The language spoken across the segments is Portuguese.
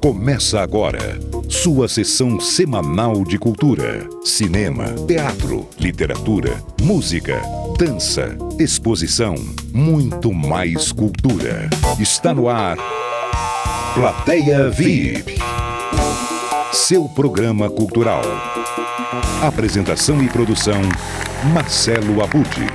Começa agora sua sessão semanal de cultura, cinema, teatro, literatura, música, dança, exposição, muito mais cultura. Está no ar Plateia VIP, seu programa cultural. Apresentação e produção, Marcelo Abudi.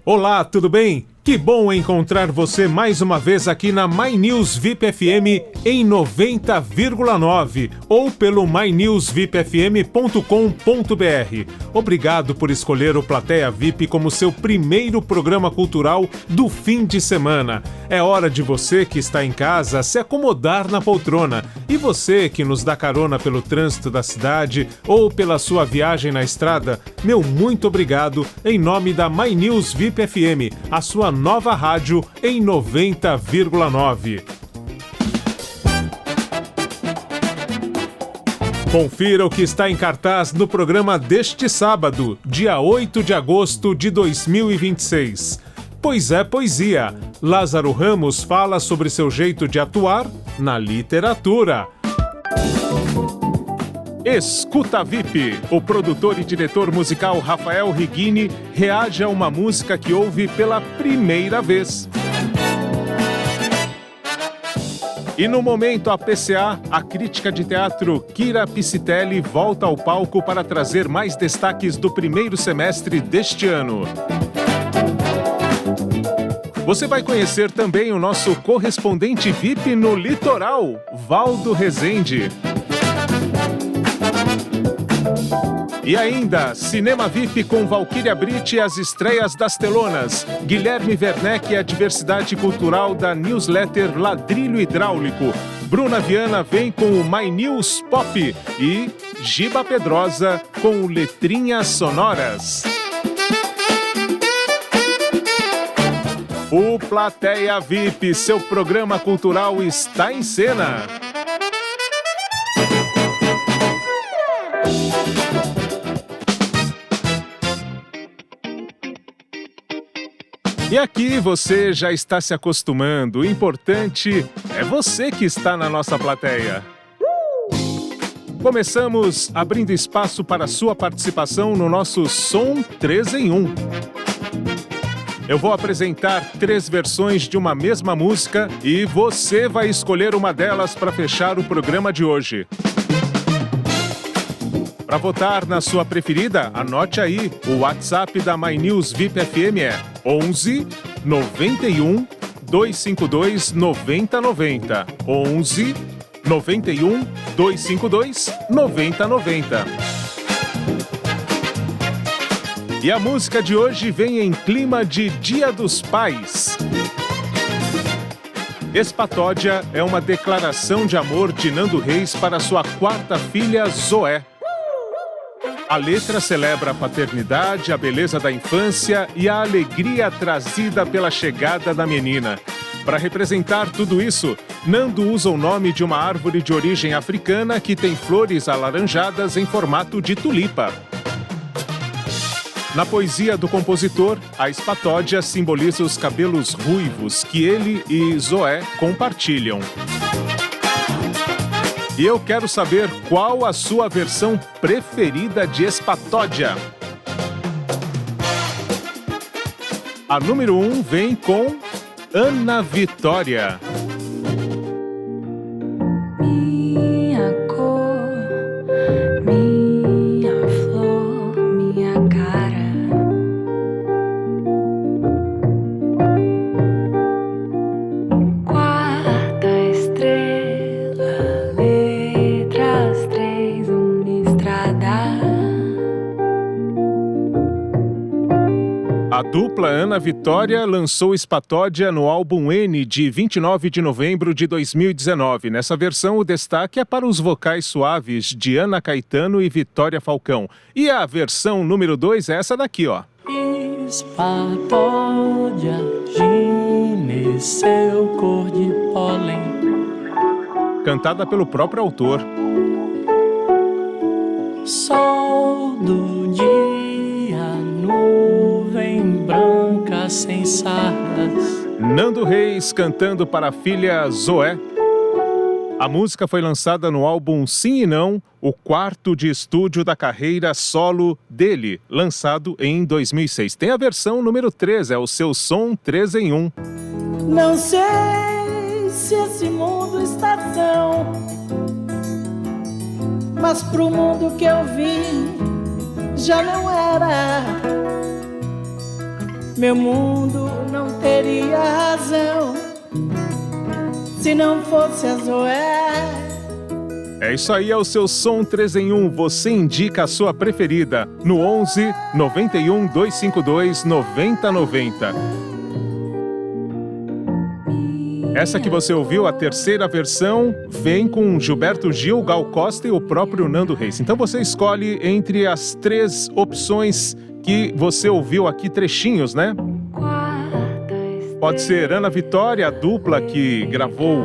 Olá, tudo bem? Que bom encontrar você mais uma vez aqui na My News VIP FM em 90,9 ou pelo mynewsvipfm.com.br. Obrigado por escolher o Plateia VIP como seu primeiro programa cultural do fim de semana. É hora de você que está em casa se acomodar na poltrona. E você que nos dá carona pelo trânsito da cidade ou pela sua viagem na estrada, meu muito obrigado em nome da My News VIP FM, a sua nova rádio em 90,9. Confira o que está em cartaz no programa deste sábado, dia 8 de agosto de 2026. Pois é poesia. Lázaro Ramos fala sobre seu jeito de atuar na literatura. Escuta VIP. O produtor e diretor musical Rafael Righini reage a uma música que ouve pela primeira vez. E no Momento APCA, a crítica de teatro Kira Piscitelli volta ao palco para trazer mais destaques do primeiro semestre deste ano. Você vai conhecer também o nosso correspondente VIP no litoral, Valdo Rezende. E ainda, Cinema VIP com Valquíria Britt e as estreias das telonas, Guilherme Werneck e a diversidade cultural da newsletter Ladrilho Hidráulico, Bruna Viana vem com o My News Pop e Giba Pedrosa com Letrinhas Sonoras. O Plateia VIP, seu programa cultural, está em cena. E aqui você já está se acostumando. O importante é você que está na nossa plateia. Começamos abrindo espaço para sua participação no nosso Som 3 em 1. Eu vou apresentar 3 versões de uma mesma música e você vai escolher uma delas para fechar o programa de hoje. Para votar na sua preferida, anote aí. O WhatsApp da My News VIP FM é 11 91 252 9090. 11 91 252 9090. E a música de hoje vem em clima de Dia dos Pais. Espatódia é uma declaração de amor de Nando Reis para sua 4ª filha, Zoé. A letra celebra a paternidade, a beleza da infância e a alegria trazida pela chegada da menina. Para representar tudo isso, Nando usa o nome de uma árvore de origem africana que tem flores alaranjadas em formato de tulipa. Na poesia do compositor, a espatódia simboliza os cabelos ruivos que ele e Zoé compartilham. E eu quero saber qual a sua versão preferida de espatódia. A número 1 vem com Ana Vitória. Minha cor, minha flor, minha cara. Quarta estrela, letras 3, uma estrada. A dupla Ana Vitória lançou Espatódia no álbum N de 29 de novembro de 2019. Nessa versão, o destaque é para os vocais suaves de Ana Caetano e Vitória Falcão. E a versão número 2 é essa daqui, ó. Espatódia, gineceu, cor de pólen. Cantada pelo próprio autor. Sol do dia, nuvem sem sardas. Nando Reis cantando para a filha Zoé. A música foi lançada no álbum Sim e Não, o quarto de estúdio da carreira solo dele, lançado em 2006. Tem a versão número 3, é o seu som 3 em 1. Não sei se esse mundo está tão, mas pro mundo que eu vim já não era. Meu mundo não teria razão se não fosse a Zoé. É isso aí, é o seu som 3 em 1. Você indica a sua preferida no 11 91 252 9090. Essa que você ouviu, a terceira versão, vem com Gilberto Gil, Gal Costa e o próprio Nando Reis. Então você escolhe entre as 3 opções que você ouviu aqui, trechinhos, né? Pode ser Ana Vitória, a dupla que gravou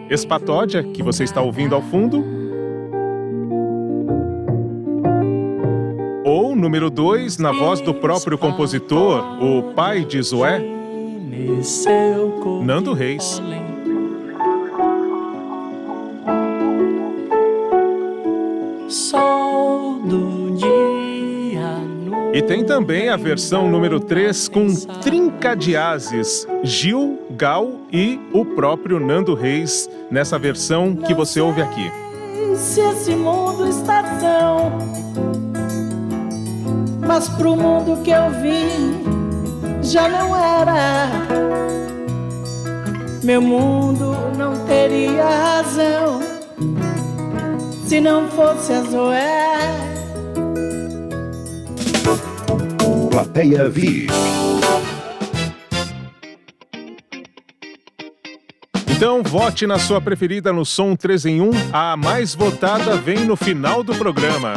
Espatódia, que você está ouvindo ao fundo. Ou, número 2, na voz do próprio compositor, o pai de Zoé, Nando Reis. Sol do dia. E tem também a versão número 3 com trinca de ases, Gil, Gal e o próprio Nando Reis, nessa versão que você ouve aqui. Se esse mundo está tão, mas pro mundo que eu vim já não era. Meu mundo não teria razão se não fosse a Zoé. Plateia VIP. Então vote na sua preferida no som 3 em 1. A mais votada vem no final do programa.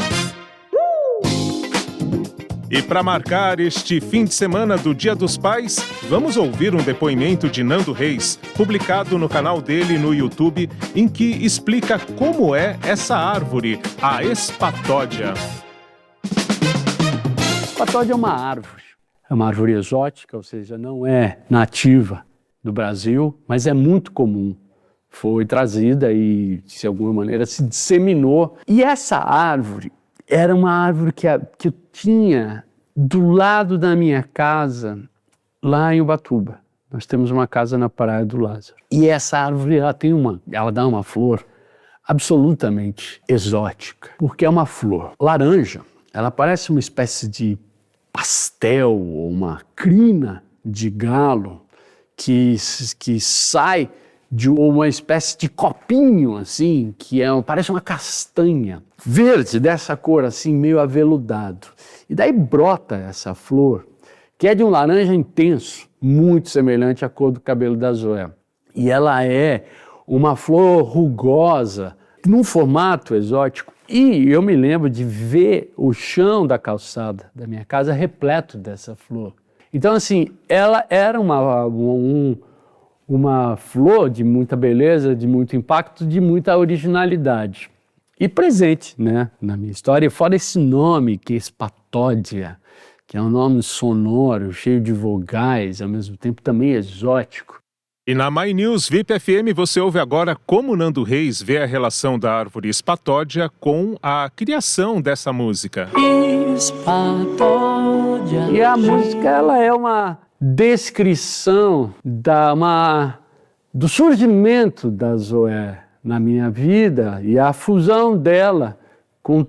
E para marcar este fim de semana do Dia dos Pais, vamos ouvir um depoimento de Nando Reis, publicado no canal dele no YouTube, em que explica como é essa árvore, a espatódia. A espatódia é uma árvore exótica, ou seja, não é nativa do Brasil, mas é muito comum. Foi trazida e, de alguma maneira, se disseminou. E essa árvore era uma árvore que eu tinha do lado da minha casa, lá em Ubatuba. Nós temos uma casa na Praia do Lázaro. E essa árvore, ela dá uma flor absolutamente exótica, porque é uma flor laranja. Ela parece uma espécie de pastel ou uma crina de galo que sai de uma espécie de copinho, assim, parece uma castanha verde, dessa cor, assim, meio aveludado. E daí brota essa flor, que é de um laranja intenso, muito semelhante à cor do cabelo da Zoé. E ela é uma flor rugosa, num formato exótico. E eu me lembro de ver o chão da calçada da minha casa repleto dessa flor. Então, assim, ela era uma flor de muita beleza, de muito impacto, de muita originalidade. E presente, né, na minha história, fora esse nome, que é espatódia, que é um nome sonoro, cheio de vogais, ao mesmo tempo também exótico. E na My News VIP FM você ouve agora como Nando Reis vê a relação da árvore espatódia com a criação dessa música. Espatódia. E a música, ela é uma descrição do surgimento da Zoé na minha vida e a fusão dela com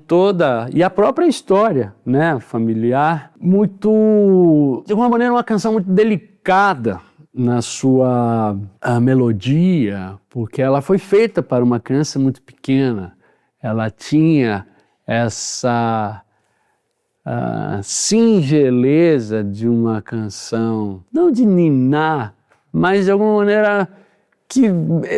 e a própria história, né, familiar, de alguma maneira uma canção muito delicada na sua melodia, porque ela foi feita para uma criança muito pequena. Ela tinha essa singeleza de uma canção, não de ninar, mas de alguma maneira que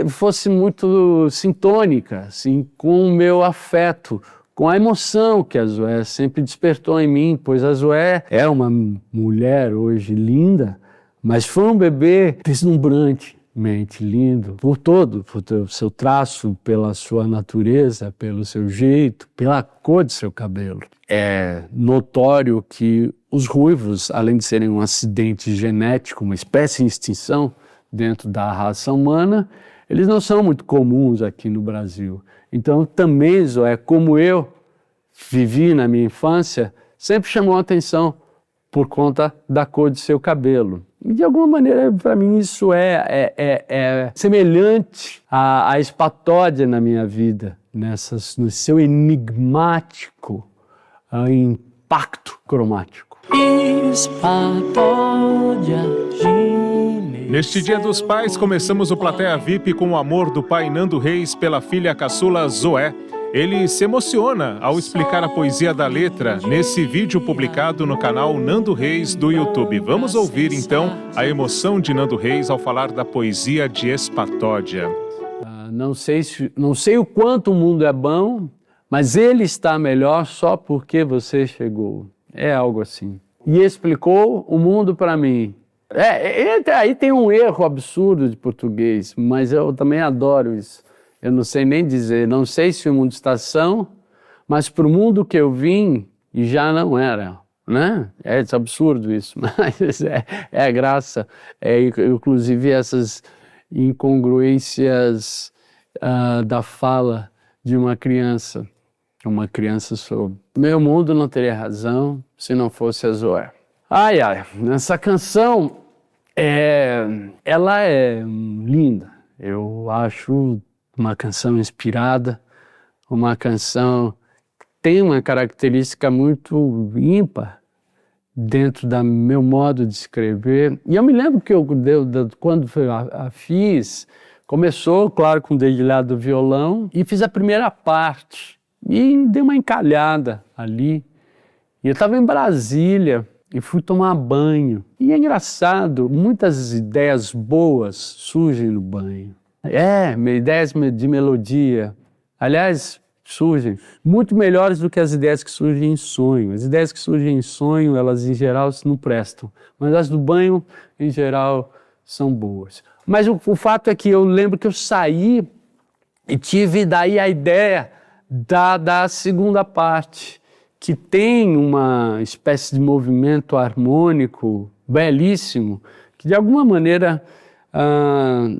fosse muito sintônica, assim, com o meu afeto, com a emoção que a Zoé sempre despertou em mim, pois a Zoé é uma mulher hoje linda, mas foi um bebê deslumbrante, incrivelmente lindo por o seu traço, pela sua natureza, pelo seu jeito, pela cor de seu cabelo. É notório que os ruivos, além de serem um acidente genético, uma espécie em extinção dentro da raça humana, eles não são muito comuns aqui no Brasil. Então também, Zoé, como eu vivi na minha infância, sempre chamou a atenção por conta da cor de seu cabelo. E de alguma maneira, para mim, isso é semelhante à espatódia na minha vida, no seu enigmático impacto cromático. Espatódia, Neste Dia dos Pais, começamos o Plateia VIP com o amor do pai Nando Reis pela filha caçula Zoé. Ele se emociona ao explicar a poesia da letra nesse vídeo publicado no canal Nando Reis do YouTube. Vamos ouvir então a emoção de Nando Reis ao falar da poesia de Espatódia. Não sei o quanto o mundo é bom, mas ele está melhor só porque você chegou. É algo assim. E explicou o mundo para mim. Aí tem um erro absurdo de português, mas eu também adoro isso. Eu não sei nem dizer, não sei se o mundo está são, mas para o mundo que eu vim, já não era, né? É absurdo isso, mas é a graça. Inclusive essas incongruências da fala de uma criança sobre. Meu mundo não teria razão se não fosse a Zoé. Essa canção, ela é linda. Eu acho uma canção inspirada, uma canção que tem uma característica muito ímpar dentro do meu modo de escrever. E eu me lembro que quando a fiz, começou, claro, com o dedilhado do violão, e fiz a primeira parte, e dei uma encalhada ali. E eu estava em Brasília, e fui tomar banho. E é engraçado, muitas ideias boas surgem no banho. Ideias de melodia. Aliás, surgem muito melhores do que as ideias que surgem em sonho. As ideias que surgem em sonho, elas em geral não prestam. Mas as do banho, em geral, são boas. Mas o fato é que eu lembro que eu saí e tive daí a ideia da segunda parte, que tem uma espécie de movimento harmônico belíssimo, que de alguma maneira,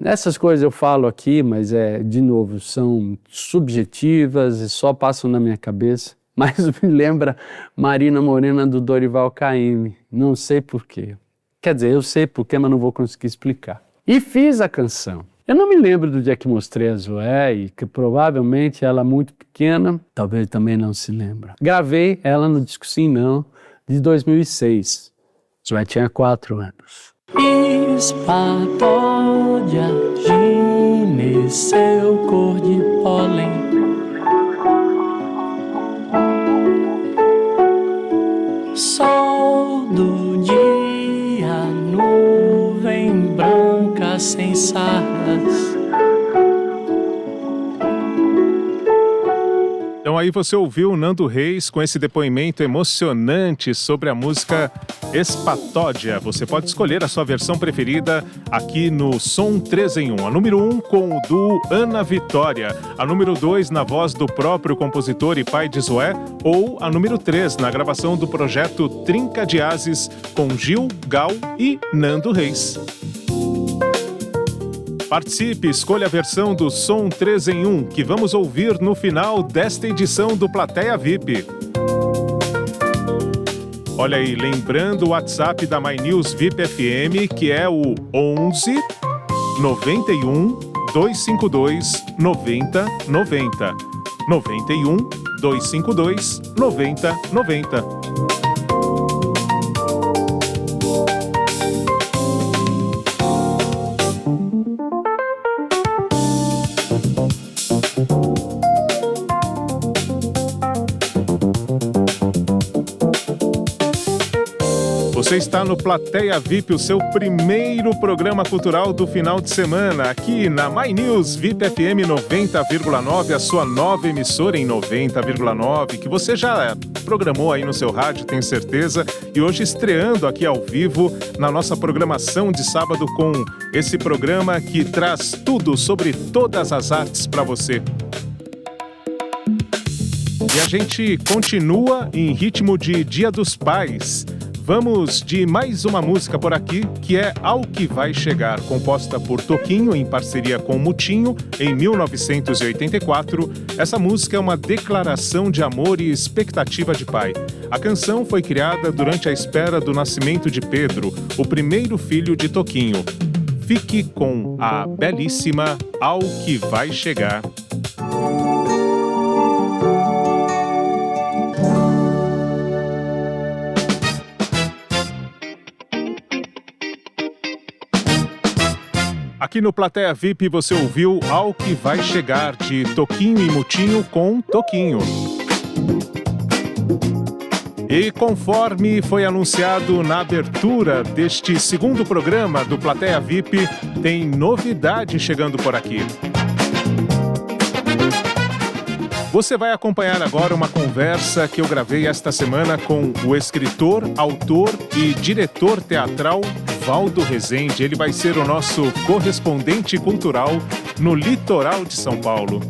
essas coisas eu falo aqui, mas de novo, são subjetivas e só passam na minha cabeça, mas me lembra Marina Morena do Dorival Caymmi, não sei porquê. Quer dizer, eu sei porquê, mas não vou conseguir explicar. E fiz a canção. Eu não me lembro do dia que mostrei a Zoé, e que provavelmente ela muito pequena, talvez também não se lembra. Gravei ela no disco Sim Não, de 2006. Zoé tinha 4 anos. Espatódia, gineceu cor de pólen. Sol do dia, nuvem branca sem sardas. Então aí você ouviu Nando Reis com esse depoimento emocionante sobre a música Espatódia. Você pode escolher a sua versão preferida aqui no Som 3 em 1. A número 1 com o duo Ana Vitória, a número 2 na voz do próprio compositor e pai de Zoé, ou a número 3 na gravação do projeto Trinca de Ases com Gil, Gal e Nando Reis. Participe, escolha a versão do Som 3 em 1, que vamos ouvir no final desta edição do Plateia VIP. Olha aí, lembrando o WhatsApp da My News VIP FM, que é o 11 91 252 90 90. 91 252 90 90. Você está no Plateia VIP, o seu primeiro programa cultural do final de semana, aqui na My News VIP FM 90,9, a sua nova emissora em 90,9, que você já programou aí no seu rádio, tenho certeza, e hoje estreando aqui ao vivo na nossa programação de sábado com esse programa que traz tudo sobre todas as artes para você. E a gente continua em ritmo de Dia dos Pais. Vamos de mais uma música por aqui, que é Ao Que Vai Chegar, composta por Toquinho em parceria com Mutinho, em 1984. Essa música é uma declaração de amor e expectativa de pai. A canção foi criada durante a espera do nascimento de Pedro, o primeiro filho de Toquinho. Fique com a belíssima Ao Que Vai Chegar. Aqui no Plateia VIP você ouviu Ao Que Vai Chegar, de Toquinho e Mutinho com Toquinho. E conforme foi anunciado na abertura deste segundo programa do Plateia VIP, tem novidade chegando por aqui. Você vai acompanhar agora uma conversa que eu gravei esta semana com o escritor, autor e diretor teatral Valdo Rezende. Ele vai ser o nosso correspondente cultural no litoral de São Paulo.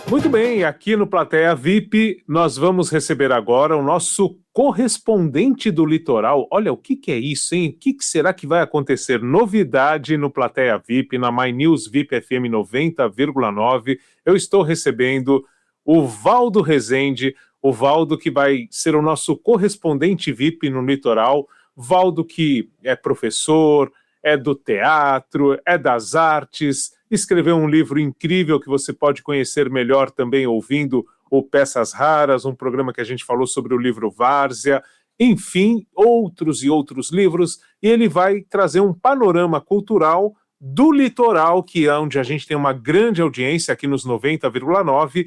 Muito bem, aqui no Plateia VIP nós vamos receber agora o nosso correspondente do litoral. Olha, o que é isso, hein? O que será que vai acontecer? Novidade no Plateia VIP, na My News VIP FM 90,9. Eu estou recebendo o Valdo Rezende, o Valdo que vai ser o nosso correspondente VIP no litoral. Valdo que é professor, é do teatro, é das artes, escreveu um livro incrível que você pode conhecer melhor também ouvindo o Peças Raras, um programa que a gente falou sobre o livro Várzea, enfim, outros e outros livros, e ele vai trazer um panorama cultural do litoral, que é onde a gente tem uma grande audiência aqui nos 90,9,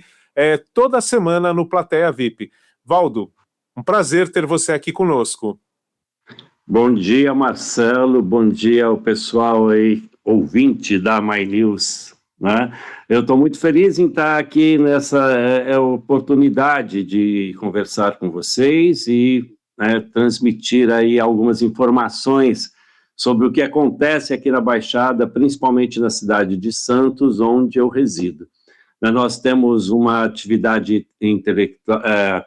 toda semana no Plateia VIP. Valdo, um prazer ter você aqui conosco. Bom dia, Marcelo, bom dia ao pessoal aí, ouvinte da My News, né? Eu estou muito feliz em estar aqui nessa oportunidade de conversar com vocês e transmitir aí algumas informações sobre o que acontece aqui na Baixada, principalmente na cidade de Santos, onde eu resido. Nós temos uma atividade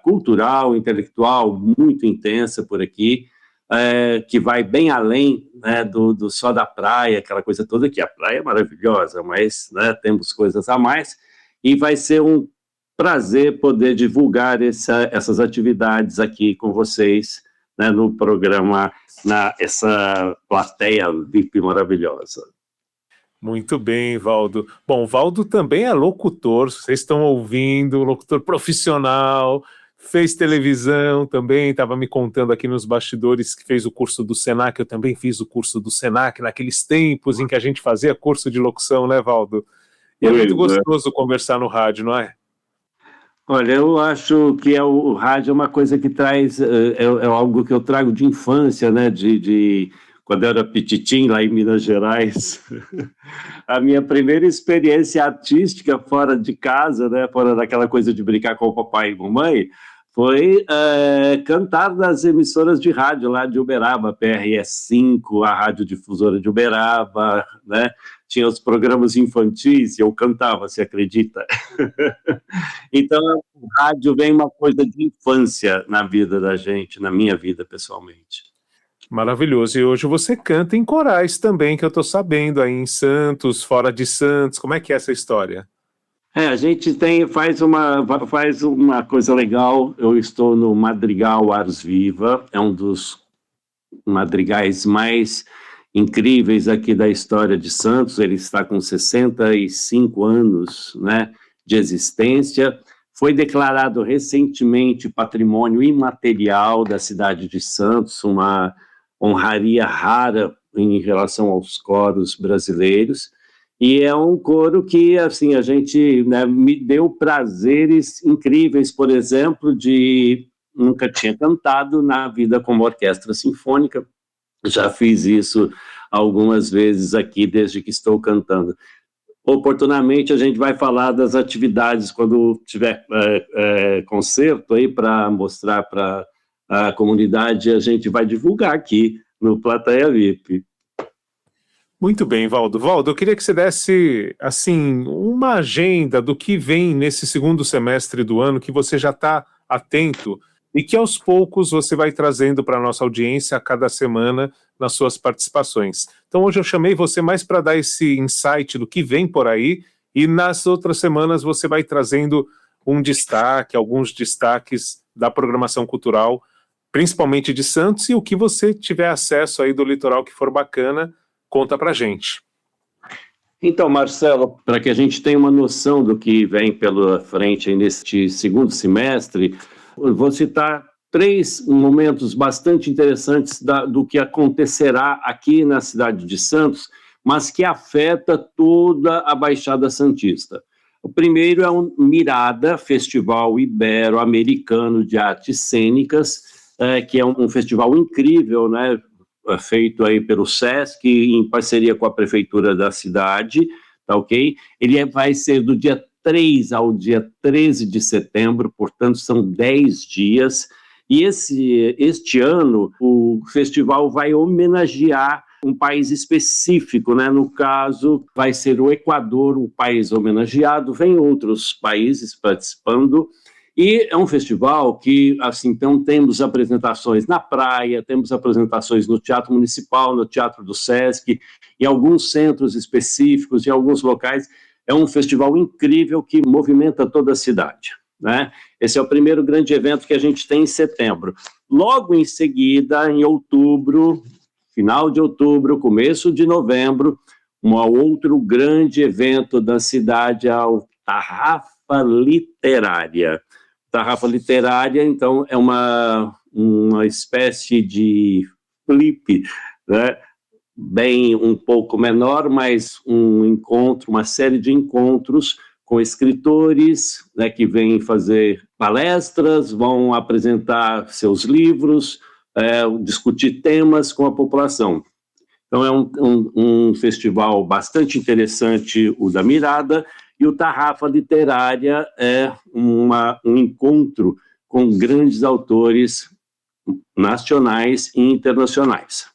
cultural, intelectual muito intensa por aqui, que vai bem além, né, do só da praia, aquela coisa toda, que a praia é maravilhosa, mas, né, temos coisas a mais, e vai ser um prazer poder divulgar essas atividades aqui com vocês, né, no programa, essa plateia VIP maravilhosa. Muito bem, Valdo. Bom, Valdo também é locutor, vocês estão ouvindo, locutor profissional, fez televisão também, estava me contando aqui nos bastidores que fez o curso do Senac. Eu também fiz o curso do Senac naqueles tempos em que a gente fazia curso de locução, né, Valdo? E é muito gostoso conversar no rádio, não é? Olha, eu acho que o rádio é uma coisa que traz, é algo que eu trago de infância, né, de quando eu era pititim lá em Minas Gerais. A minha primeira experiência artística fora de casa, né, fora daquela coisa de brincar com o papai e mamãe, foi cantar nas emissoras de rádio lá de Uberaba, PRS5, a radiodifusora de Uberaba, né? Tinha os programas infantis e eu cantava, se acredita? Então, o rádio vem uma coisa de infância na vida da gente, na minha vida pessoalmente. Maravilhoso. E hoje você canta em corais também, que eu estou sabendo, aí em Santos, fora de Santos. Como é que é essa história? A gente faz uma coisa legal. Eu estou no Madrigal Ars Viva, é um dos madrigais mais incríveis aqui da história de Santos. Ele está com 65 anos, né, de existência. Foi declarado recentemente patrimônio imaterial da cidade de Santos, uma honraria rara em relação aos coros brasileiros. E é um coro que, assim, a gente, né, me deu prazeres incríveis, por exemplo, de nunca tinha cantado na vida como orquestra sinfônica, já fiz isso algumas vezes aqui desde que estou cantando. Oportunamente a gente vai falar das atividades quando tiver concerto aí para mostrar para a comunidade, a gente vai divulgar aqui no Plateia VIP. Muito bem, Valdo. Valdo, eu queria que você desse, assim, uma agenda do que vem nesse segundo semestre do ano, que você já está atento e que aos poucos você vai trazendo para a nossa audiência a cada semana nas suas participações. Então hoje eu chamei você mais para dar esse insight do que vem por aí e nas outras semanas você vai trazendo um destaque, alguns destaques da programação cultural, principalmente de Santos, e o que você tiver acesso aí do litoral que for bacana, conta pra gente. Então, Marcelo, para que a gente tenha uma noção do que vem pela frente aí neste segundo semestre, vou citar 3 momentos bastante interessantes do que acontecerá aqui na cidade de Santos, mas que afeta toda a Baixada Santista. O primeiro é o Mirada, Festival Ibero-Americano de Artes Cênicas, que é um festival incrível, né? Feito aí pelo SESC, em parceria com a prefeitura da cidade, tá ok? Ele vai ser do dia 3 ao dia 13 de setembro, portanto são 10 dias, e este ano o festival vai homenagear um país específico, né? No caso vai ser o Equador, o país homenageado, vem outros países participando. E é um festival que, assim, então temos apresentações na praia, temos apresentações no Teatro Municipal, no Teatro do Sesc, em alguns centros específicos, em alguns locais. É um festival incrível que movimenta toda a cidade, né? Esse é o primeiro grande evento que a gente tem em setembro. Logo em seguida, em outubro, final de outubro, começo de novembro, um outro grande evento da cidade é o Tarrafa Literária. Tarrafa Literária, então, é uma espécie de flip, né? Bem um pouco menor, mas um encontro, uma série de encontros com escritores, né, que vêm fazer palestras, vão apresentar seus livros, discutir temas com a população. Então é um festival bastante interessante, o da Mirada, e o Tarrafa Literária é um encontro com grandes autores nacionais e internacionais.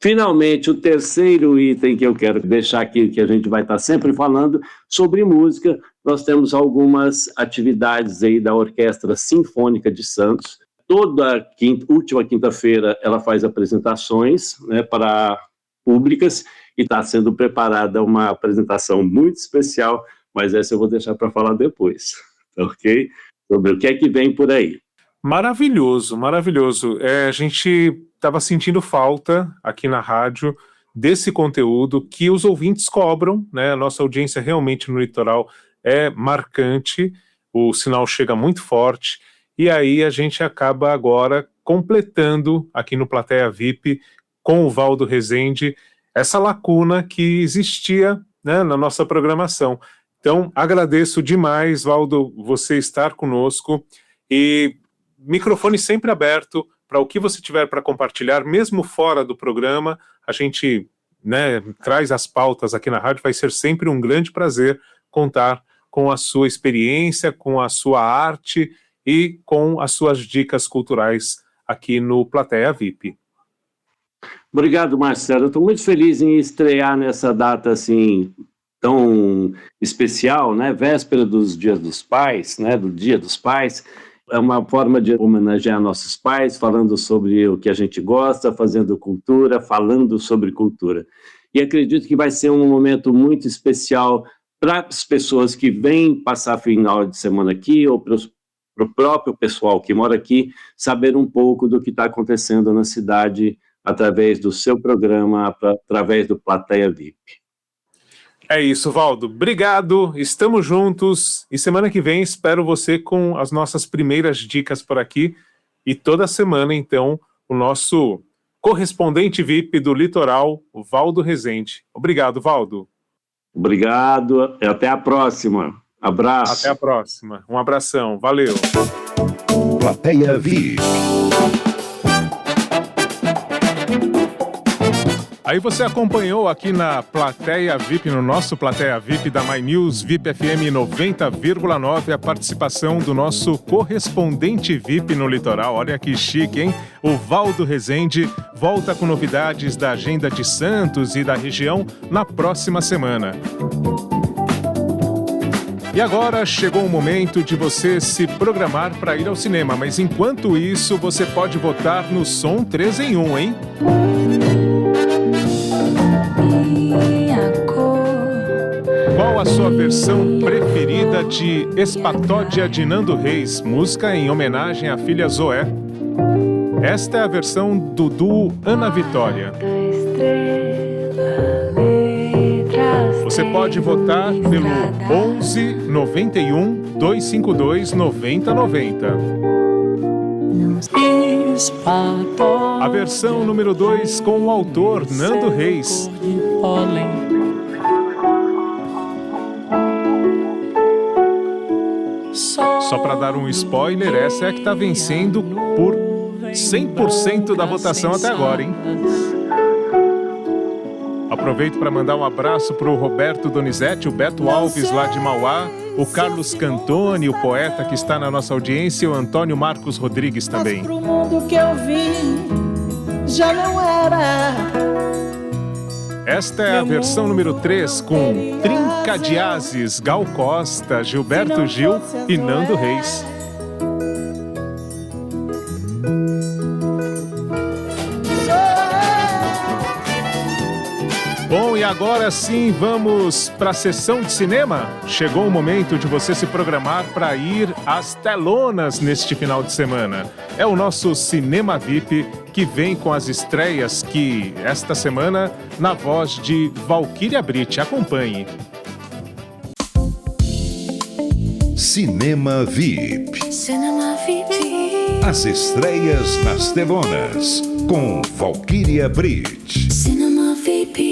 Finalmente, o terceiro item que eu quero deixar aqui, que a gente vai estar sempre falando, sobre música, nós temos algumas atividades aí da Orquestra Sinfônica de Santos. Toda última quinta-feira ela faz apresentações, né, para públicas, e está sendo preparada uma apresentação muito especial, mas essa eu vou deixar para falar depois, ok? Sobre o que é que vem por aí. Maravilhoso, maravilhoso. A gente estava sentindo falta aqui na rádio desse conteúdo que os ouvintes cobram, né? A nossa audiência realmente no litoral é marcante, o sinal chega muito forte, e aí a gente acaba agora completando aqui no Plateia VIP com o Valdo Rezende essa lacuna que existia, né, na nossa programação. Então, agradeço demais, Valdo, você estar conosco, e microfone sempre aberto para o que você tiver para compartilhar, mesmo fora do programa. A gente, né, traz as pautas aqui na rádio, vai ser sempre um grande prazer contar com a sua experiência, com a sua arte e com as suas dicas culturais aqui no Plateia VIP. Obrigado, Marcelo. Eu estou muito feliz em estrear nessa data assim tão especial, né? Véspera dos Dias dos Pais, né? Do Dia dos Pais. É uma forma de homenagear nossos pais, falando sobre o que a gente gosta, fazendo cultura, falando sobre cultura. E acredito que vai ser um momento muito especial para as pessoas que vêm passar final de semana aqui, ou para o próprio pessoal que mora aqui, saber um pouco do que está acontecendo na cidade através do seu programa, através do Plateia VIP. É isso, Valdo. Obrigado, estamos juntos, e semana que vem espero você com as nossas primeiras dicas por aqui, e toda semana, então, o nosso correspondente VIP do Litoral, o Valdo Rezende. Obrigado, Valdo. Obrigado, até a próxima. Abraço. Até a próxima. Um abração. Valeu. Plateia VIP. Aí você acompanhou aqui na Plateia VIP, no nosso Plateia VIP da My News VIP FM 90,9, a participação do nosso correspondente VIP no litoral. Olha que chique, hein? O Valdo Rezende volta com novidades da agenda de Santos e da região na próxima semana. E agora chegou o momento de você se programar para ir ao cinema, mas enquanto isso você pode votar no Som 3 em 1, hein? Qual a sua versão preferida de Espatódia de Nando Reis, música em homenagem à filha Zoé? Esta é a versão do duo Ana Vitória. Você pode votar pelo 11 91 252 9090. A versão número 2 com o autor Nando Reis. Só para dar um spoiler, essa é a que está vencendo por 100% da votação até agora, hein? Aproveito para mandar um abraço para o Roberto Donizete, o Beto Alves lá de Mauá, o Carlos Cantoni, o poeta que está na nossa audiência, e o Antônio Marcos Rodrigues também. Mas pro mundo que eu vim, já não era. Esta é a versão número 3 com Trinca de Ases, Gal Costa, Gilberto Gil e Nando Reis. Bom, e agora sim, vamos para a sessão de cinema? Chegou o momento de você se programar para ir às telonas neste final de semana. É o nosso Cinema VIP que vem com as estreias que, esta semana, na voz de Valquíria Britt. Acompanhe. Cinema VIP. Cinema VIP. As estreias nas telonas, com Valquíria Britt. Cinema VIP.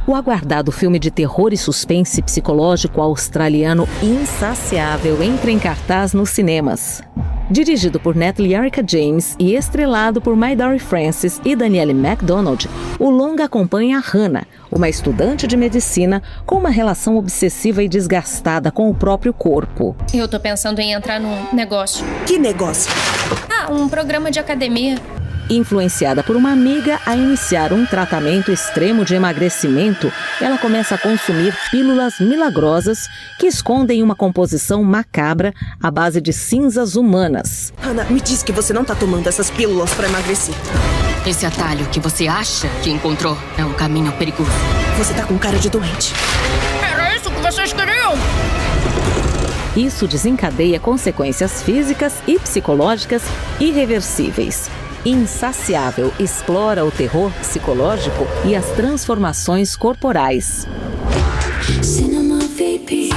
O aguardado filme de terror e suspense psicológico australiano Insaciável entra em cartaz nos cinemas. Dirigido por Natalie Erica James e estrelado por Maidory Francis e Danielle MacDonald, o longa acompanha a Hannah, uma estudante de medicina com uma relação obsessiva e desgastada com o próprio corpo. Eu tô pensando em entrar num negócio. Que negócio? Um programa de academia. Influenciada por uma amiga a iniciar um tratamento extremo de emagrecimento, ela começa a consumir pílulas milagrosas que escondem uma composição macabra à base de cinzas humanas. Hannah, me diz que você não tá tomando essas pílulas para emagrecer. Esse atalho que você acha que encontrou é um caminho perigoso. Você tá com cara de doente. Era isso que vocês queriam? Isso desencadeia consequências físicas e psicológicas irreversíveis. Insaciável explora o terror psicológico e as transformações corporais. Cinema VIP.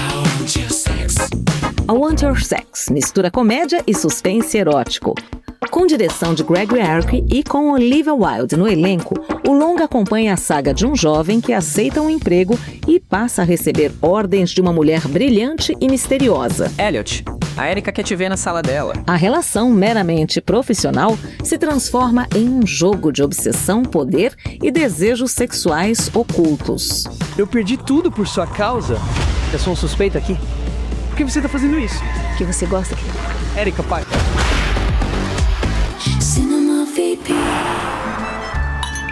I Want Your Sex mistura comédia e suspense erótico. Com direção de Gregory Arki e com Olivia Wilde no elenco, o longa acompanha a saga de um jovem que aceita um emprego e passa a receber ordens de uma mulher brilhante e misteriosa. Elliot, a Erika quer te ver na sala dela. A relação meramente profissional se transforma em um jogo de obsessão, poder e desejos sexuais ocultos. Eu perdi tudo por sua causa. Eu sou um suspeito aqui. Por que você tá fazendo isso? Que você gosta? Erika, pai. Cinema VIP.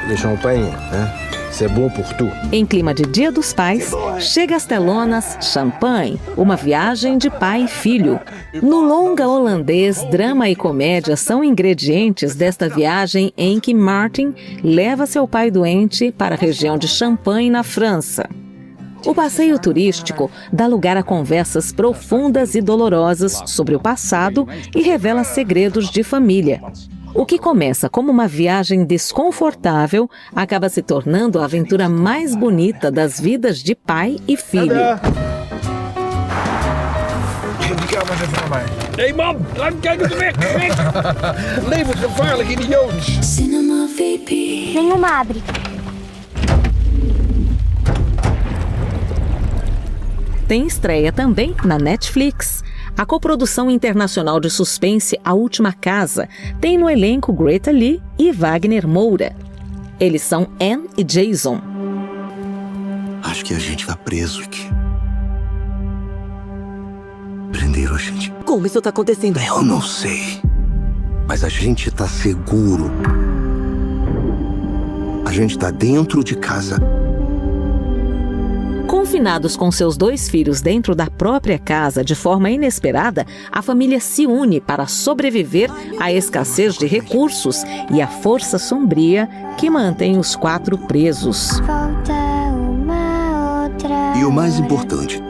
Le champanhe, né? C'est bon pour tout. Em clima de Dia dos Pais, chega às telonas Champagne, uma viagem de pai e filho. No longa holandês, drama e comédia são ingredientes desta viagem em que Martin leva seu pai doente para a região de Champagne, na França. O passeio turístico dá lugar a conversas profundas e dolorosas sobre o passado e revela segredos de família. O que começa como uma viagem desconfortável acaba se tornando a aventura mais bonita das vidas de pai e filho. die gaan maar even naar mij. Nee man, laat me kijken, weg, weg! Levensgevaarlijk, idioot! Cinema VP. Nenhuma abre. Tem estreia também na Netflix. A coprodução internacional de suspense A Última Casa tem no elenco Greta Lee e Wagner Moura. Eles são Anne e Jason. Acho que a gente tá preso aqui. Prenderam a gente. Como isso tá acontecendo? Eu não sei. Mas a gente tá seguro. A gente tá dentro de casa. Confinados com seus 2 filhos dentro da própria casa de forma inesperada, a família se une para sobreviver à escassez de recursos e à força sombria que mantém os 4 presos. E o mais importante,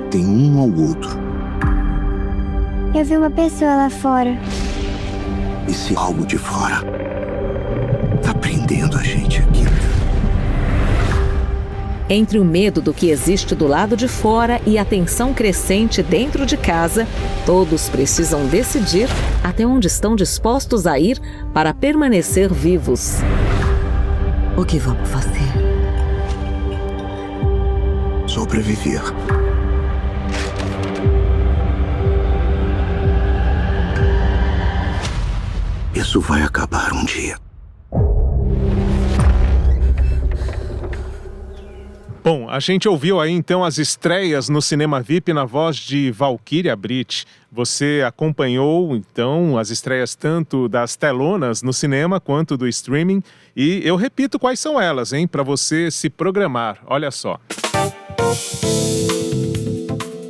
tem um ao outro. Eu vi uma pessoa lá fora. E se algo de fora tá prendendo a gente aqui? Entre o medo do que existe do lado de fora e a tensão crescente dentro de casa, todos precisam decidir até onde estão dispostos a ir para permanecer vivos. O que vamos fazer? Sobreviver. Isso vai acabar um dia. Bom, a gente ouviu aí então as estreias no Cinema VIP na voz de Valquíria Britt. Você acompanhou então as estreias tanto das telonas no cinema quanto do streaming. E eu repito quais são elas, hein, para você se programar. Olha só.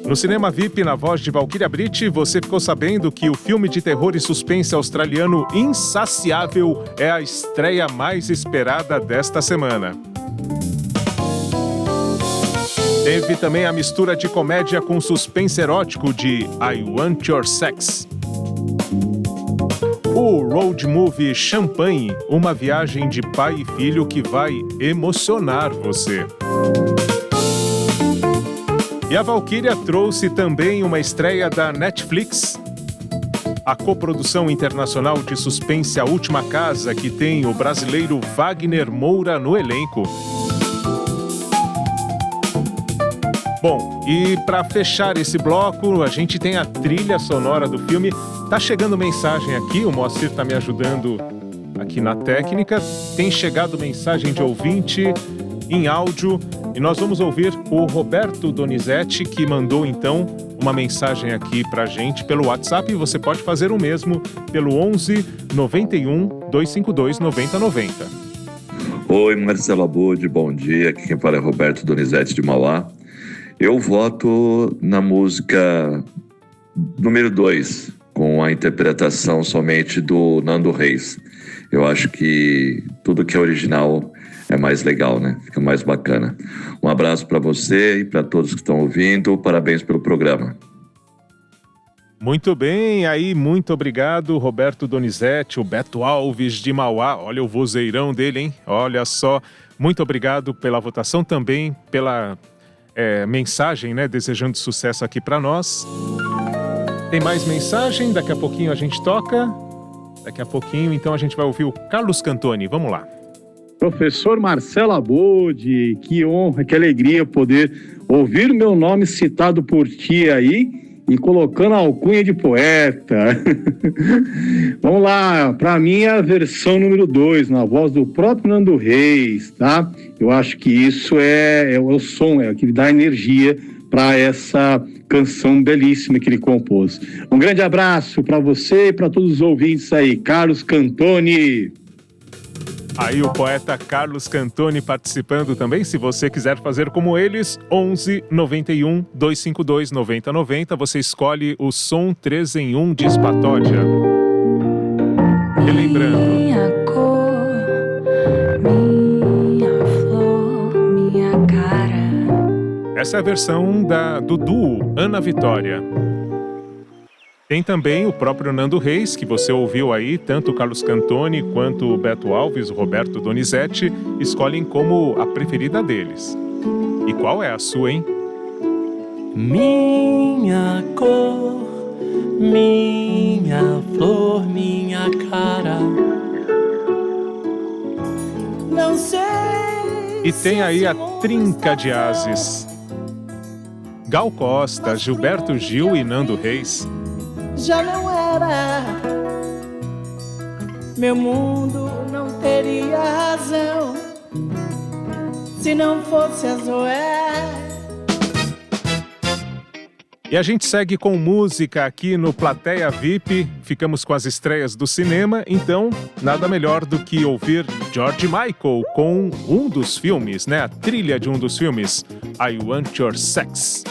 No Cinema VIP, na voz de Valquíria Britt, você ficou sabendo que o filme de terror e suspense australiano Insaciável é a estreia mais esperada desta semana. Teve também a mistura de comédia com suspense erótico de I Want Your Sex. O road movie Champagne, uma viagem de pai e filho que vai emocionar você. E a Valquíria trouxe também uma estreia da Netflix, a coprodução internacional de suspense A Última Casa, que tem o brasileiro Wagner Moura no elenco. Bom, e para fechar esse bloco, a gente tem a trilha sonora do filme. Tá chegando mensagem aqui, o Moacir tá me ajudando aqui na técnica. Tem chegado mensagem de ouvinte em áudio e nós vamos ouvir o Roberto Donizete, que mandou então uma mensagem aqui pra gente pelo WhatsApp, e você pode fazer o mesmo pelo 11 91 252 9090. Oi, Marcelo Abud, bom dia. Aqui quem fala é Roberto Donizete de Mauá. Eu voto na música número 2, com a interpretação somente do Nando Reis. Eu acho que tudo que é original é mais legal, né? Fica mais bacana. Um abraço para você e para todos que estão ouvindo. Parabéns pelo programa. Muito bem, aí muito obrigado, Roberto Donizete, o Beto Alves de Mauá. Olha o vozeirão dele, hein? Olha só. Muito obrigado pela votação, também pela mensagem, né? Desejando sucesso aqui para nós. Tem mais mensagem, daqui a pouquinho a gente toca. Daqui a pouquinho, então, a gente vai ouvir o Carlos Cantoni. Vamos lá. Professor Marcelo Abud, que honra, que alegria poder ouvir o meu nome citado por ti aí e colocando a alcunha de poeta. Vamos lá, para mim é a versão número 2, na voz do próprio Nando Reis, tá? Eu acho que isso é o som, é o que dá energia para essa canção belíssima que ele compôs. Um grande abraço para você e para todos os ouvintes aí. Carlos Cantoni. Aí o poeta Carlos Cantoni participando também. Se você quiser fazer como eles, 11 91 252 9090. Você escolhe o som 3 em 1 de Espatódia. Relembrando. Minha cor, minha flor, minha cara. Essa é a versão do duo Ana Vitória. Tem também o próprio Nando Reis, que você ouviu aí, tanto o Carlos Cantoni quanto o Beto Alves, o Roberto Donizete, escolhem como a preferida deles. E qual é a sua, hein? Minha cor, minha flor, minha cara. Não sei. E tem aí a trinca de ases. Gal Costa, Gilberto Gil e Nando Reis. Já não era. Meu mundo não teria razão se não fosse a Zoé. E a gente segue com música aqui no Plateia VIP. Ficamos com as estreias do cinema, então nada melhor do que ouvir George Michael com um dos filmes, né? A trilha de um dos filmes, I Want Your Sex.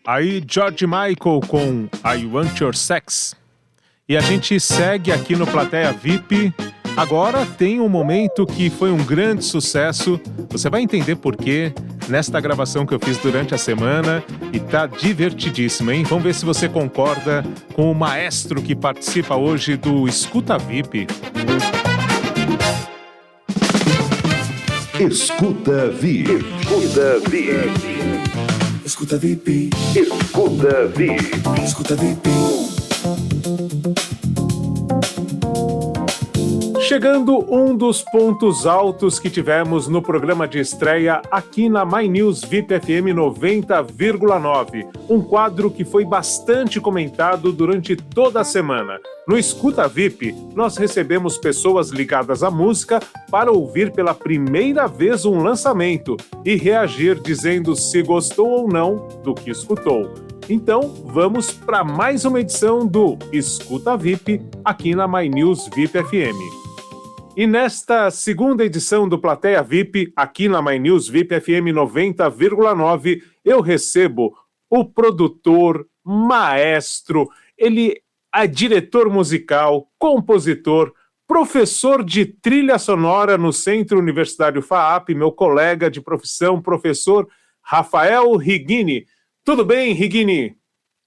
Aí George Michael com I Want Your Sex. E a gente segue aqui no Plateia VIP. Agora tem um momento que foi um grande sucesso. Você vai entender por quê nesta gravação que eu fiz durante a semana. E tá divertidíssimo, hein? Vamos ver se você concorda com o maestro que participa hoje do Escuta VIP. Escuta VIP. Escuta VIP. Escuta VIP. Escuta VIP. Escuta VIP. Chegando um dos pontos altos que tivemos no programa de estreia aqui na My News VIP FM 90,9. Um quadro que foi bastante comentado durante toda a semana. No Escuta VIP, nós recebemos pessoas ligadas à música para ouvir pela primeira vez um lançamento e reagir dizendo se gostou ou não do que escutou. Então, vamos para mais uma edição do Escuta VIP aqui na My News VIP FM. E nesta segunda edição do Plateia VIP, aqui na My News VIP FM 90,9, eu recebo o produtor, maestro, ele é diretor musical, compositor, professor de trilha sonora no Centro Universitário FAAP, meu colega de profissão, professor Rafael Righini. Tudo bem, Righini?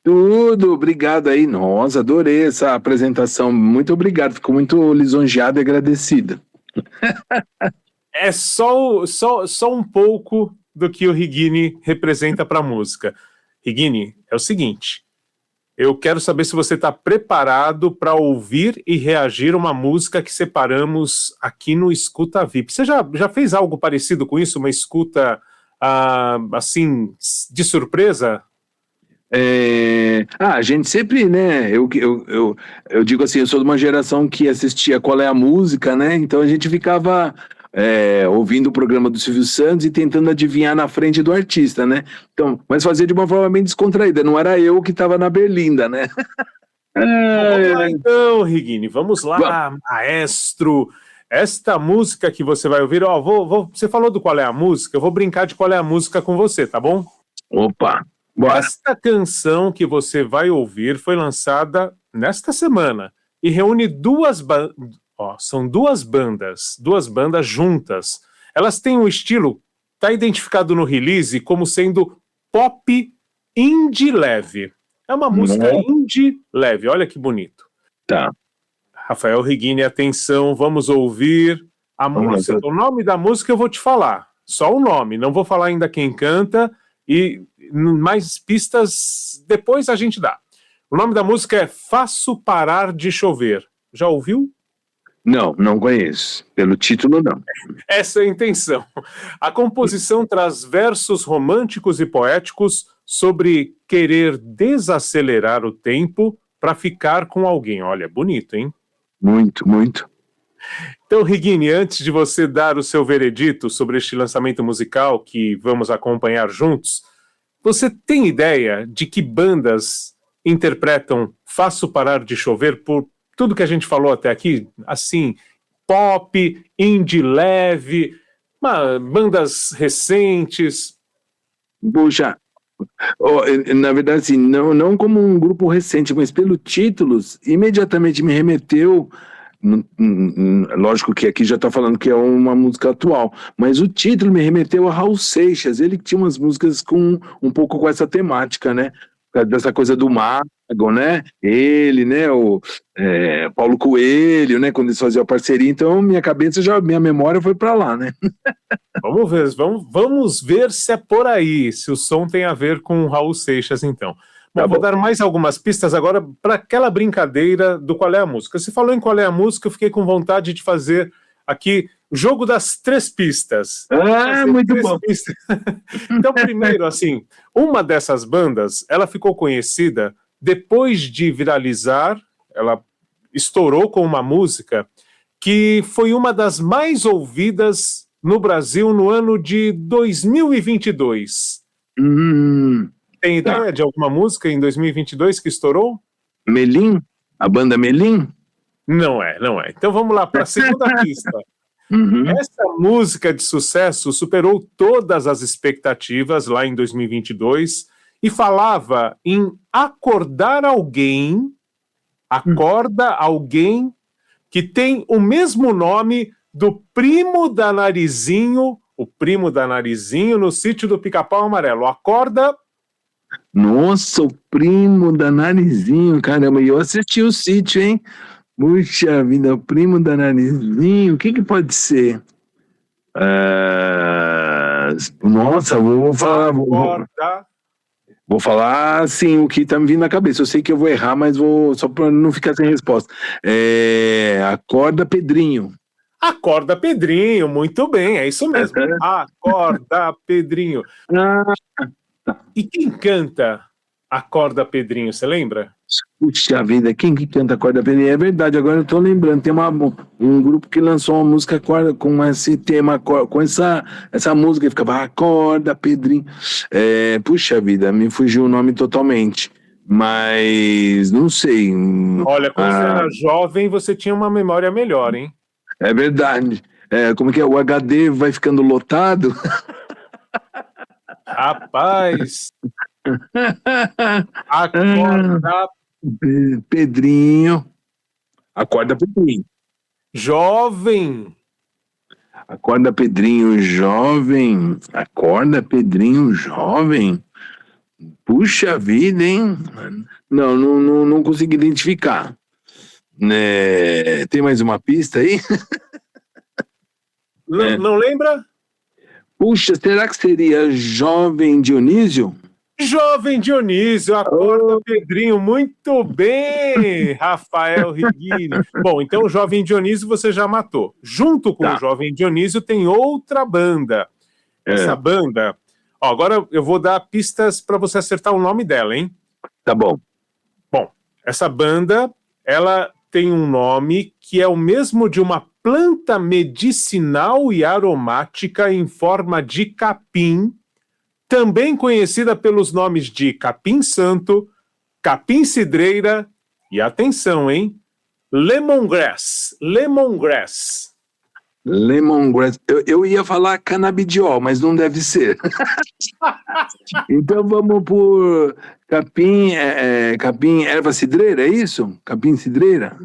Tudo, obrigado aí. Nossa, adorei essa apresentação. Muito obrigado, fico muito lisonjeado e agradecido. É só um pouco do que o Righini representa para a música. Righini, é o seguinte, eu quero saber se você está preparado para ouvir e reagir a uma música que separamos aqui no Escuta VIP. Você já fez algo parecido com isso? Uma escuta, assim, de surpresa? A gente sempre, né, eu digo assim, eu sou de uma geração que assistia Qual é a Música, né, então a gente ficava ouvindo o programa do Silvio Santos e tentando adivinhar na frente do artista, né, então, mas fazia de uma forma bem descontraída, não era eu que estava na berlinda, né. Vamos lá então, Righini, vamos lá, maestro. Esta música que você vai ouvir, você falou do Qual é a Música, eu vou brincar de Qual é a Música com você, tá bom? Opa! Bora. Esta canção que você vai ouvir foi lançada nesta semana e reúne são duas bandas juntas. Elas têm um estilo, está identificado no release como sendo pop indie leve. É uma música indie leve, olha que bonito. Tá. Rafael Righini, atenção, vamos ouvir a música. O nome da música eu vou te falar, só o nome, não vou falar ainda quem canta e mais pistas depois a gente dá. O nome da música é Faço Parar de Chover. Já ouviu? Não conheço. Pelo título, não. Essa é a intenção. A composição traz versos românticos e poéticos sobre querer desacelerar o tempo para ficar com alguém. Olha, bonito, hein? Muito, muito. Então, Righini, antes de você dar o seu veredito sobre este lançamento musical que vamos acompanhar juntos, você tem ideia de que bandas interpretam Faço Parar de Chover por tudo que a gente falou até aqui? Assim, pop, indie leve, bandas recentes? Puxa, na verdade, assim, não como um grupo recente, mas pelo títulos, imediatamente me remeteu. Lógico que aqui já está falando que é uma música atual, mas o título me remeteu a Raul Seixas, ele que tinha umas músicas com um pouco com essa temática, né? dessa coisa do mago, né? Ele, né? O Paulo Coelho, né? Quando eles faziam a parceria, então minha memória foi para lá, né? Vamos ver se é por aí, se o som tem a ver com o Raul Seixas, então. Bom, vou dar mais algumas pistas agora para aquela brincadeira do Qual é a Música. Você falou em Qual é a Música, eu fiquei com vontade de fazer aqui o jogo das 3 pistas. Muito bom. Então, primeiro, assim, uma dessas bandas, ela ficou conhecida depois de viralizar, ela estourou com uma música que foi uma das mais ouvidas no Brasil no ano de 2022. Tem ideia de alguma música em 2022 que estourou? Melim? A banda Melim? Não é. Então vamos lá para a segunda pista. Essa música de sucesso superou todas as expectativas lá em 2022 e falava em acordar alguém, acorda alguém que tem o mesmo nome do primo da Narizinho, o primo da Narizinho no Sítio do Pica-Pau Amarelo. Acorda... Nossa, o primo da Narizinho, caramba, e eu assisti o Sítio, hein? Puxa vida, o primo da Narizinho, o que pode ser? Nossa, vou falar assim, o que tá me vindo na cabeça. Eu sei que eu vou errar, mas só para não ficar sem resposta. Acorda Pedrinho. Acorda Pedrinho, muito bem, é isso mesmo. Acorda Pedrinho. E quem canta Acorda Pedrinho, você lembra? Puxa vida, quem que canta Acorda Pedrinho? É verdade, agora eu tô lembrando, tem um grupo que lançou uma música com esse tema, com essa música, que ficava Acorda Pedrinho. Puxa vida, me fugiu o nome totalmente, mas não sei. Olha, quando você era jovem, você tinha uma memória melhor, hein? É verdade. Como que é? O HD vai ficando lotado? Rapaz, acorda Pedrinho. Acorda Pedrinho. Jovem. Acorda Pedrinho jovem. Acorda Pedrinho jovem. Puxa vida, hein? Não consegui identificar. Tem mais uma pista aí? Não lembra? Puxa, será que seria Jovem Dionísio? Jovem Dionísio, acorda Pedrinho, muito bem, Rafael Rigini. Bom, então o Jovem Dionísio você já matou. Junto com o Jovem Dionísio tem outra banda. Essa banda... agora eu vou dar pistas para você acertar o nome dela, hein? Tá bom. Bom, essa banda, ela tem um nome que é o mesmo de uma planta medicinal e aromática em forma de capim, também conhecida pelos nomes de capim-santo, capim-cidreira e, atenção, hein? Lemongrass. Lemongrass. Lemongrass. Eu ia falar canabidiol, mas não deve ser. Então vamos por capim, capim erva cidreira, é isso? Capim cidreira?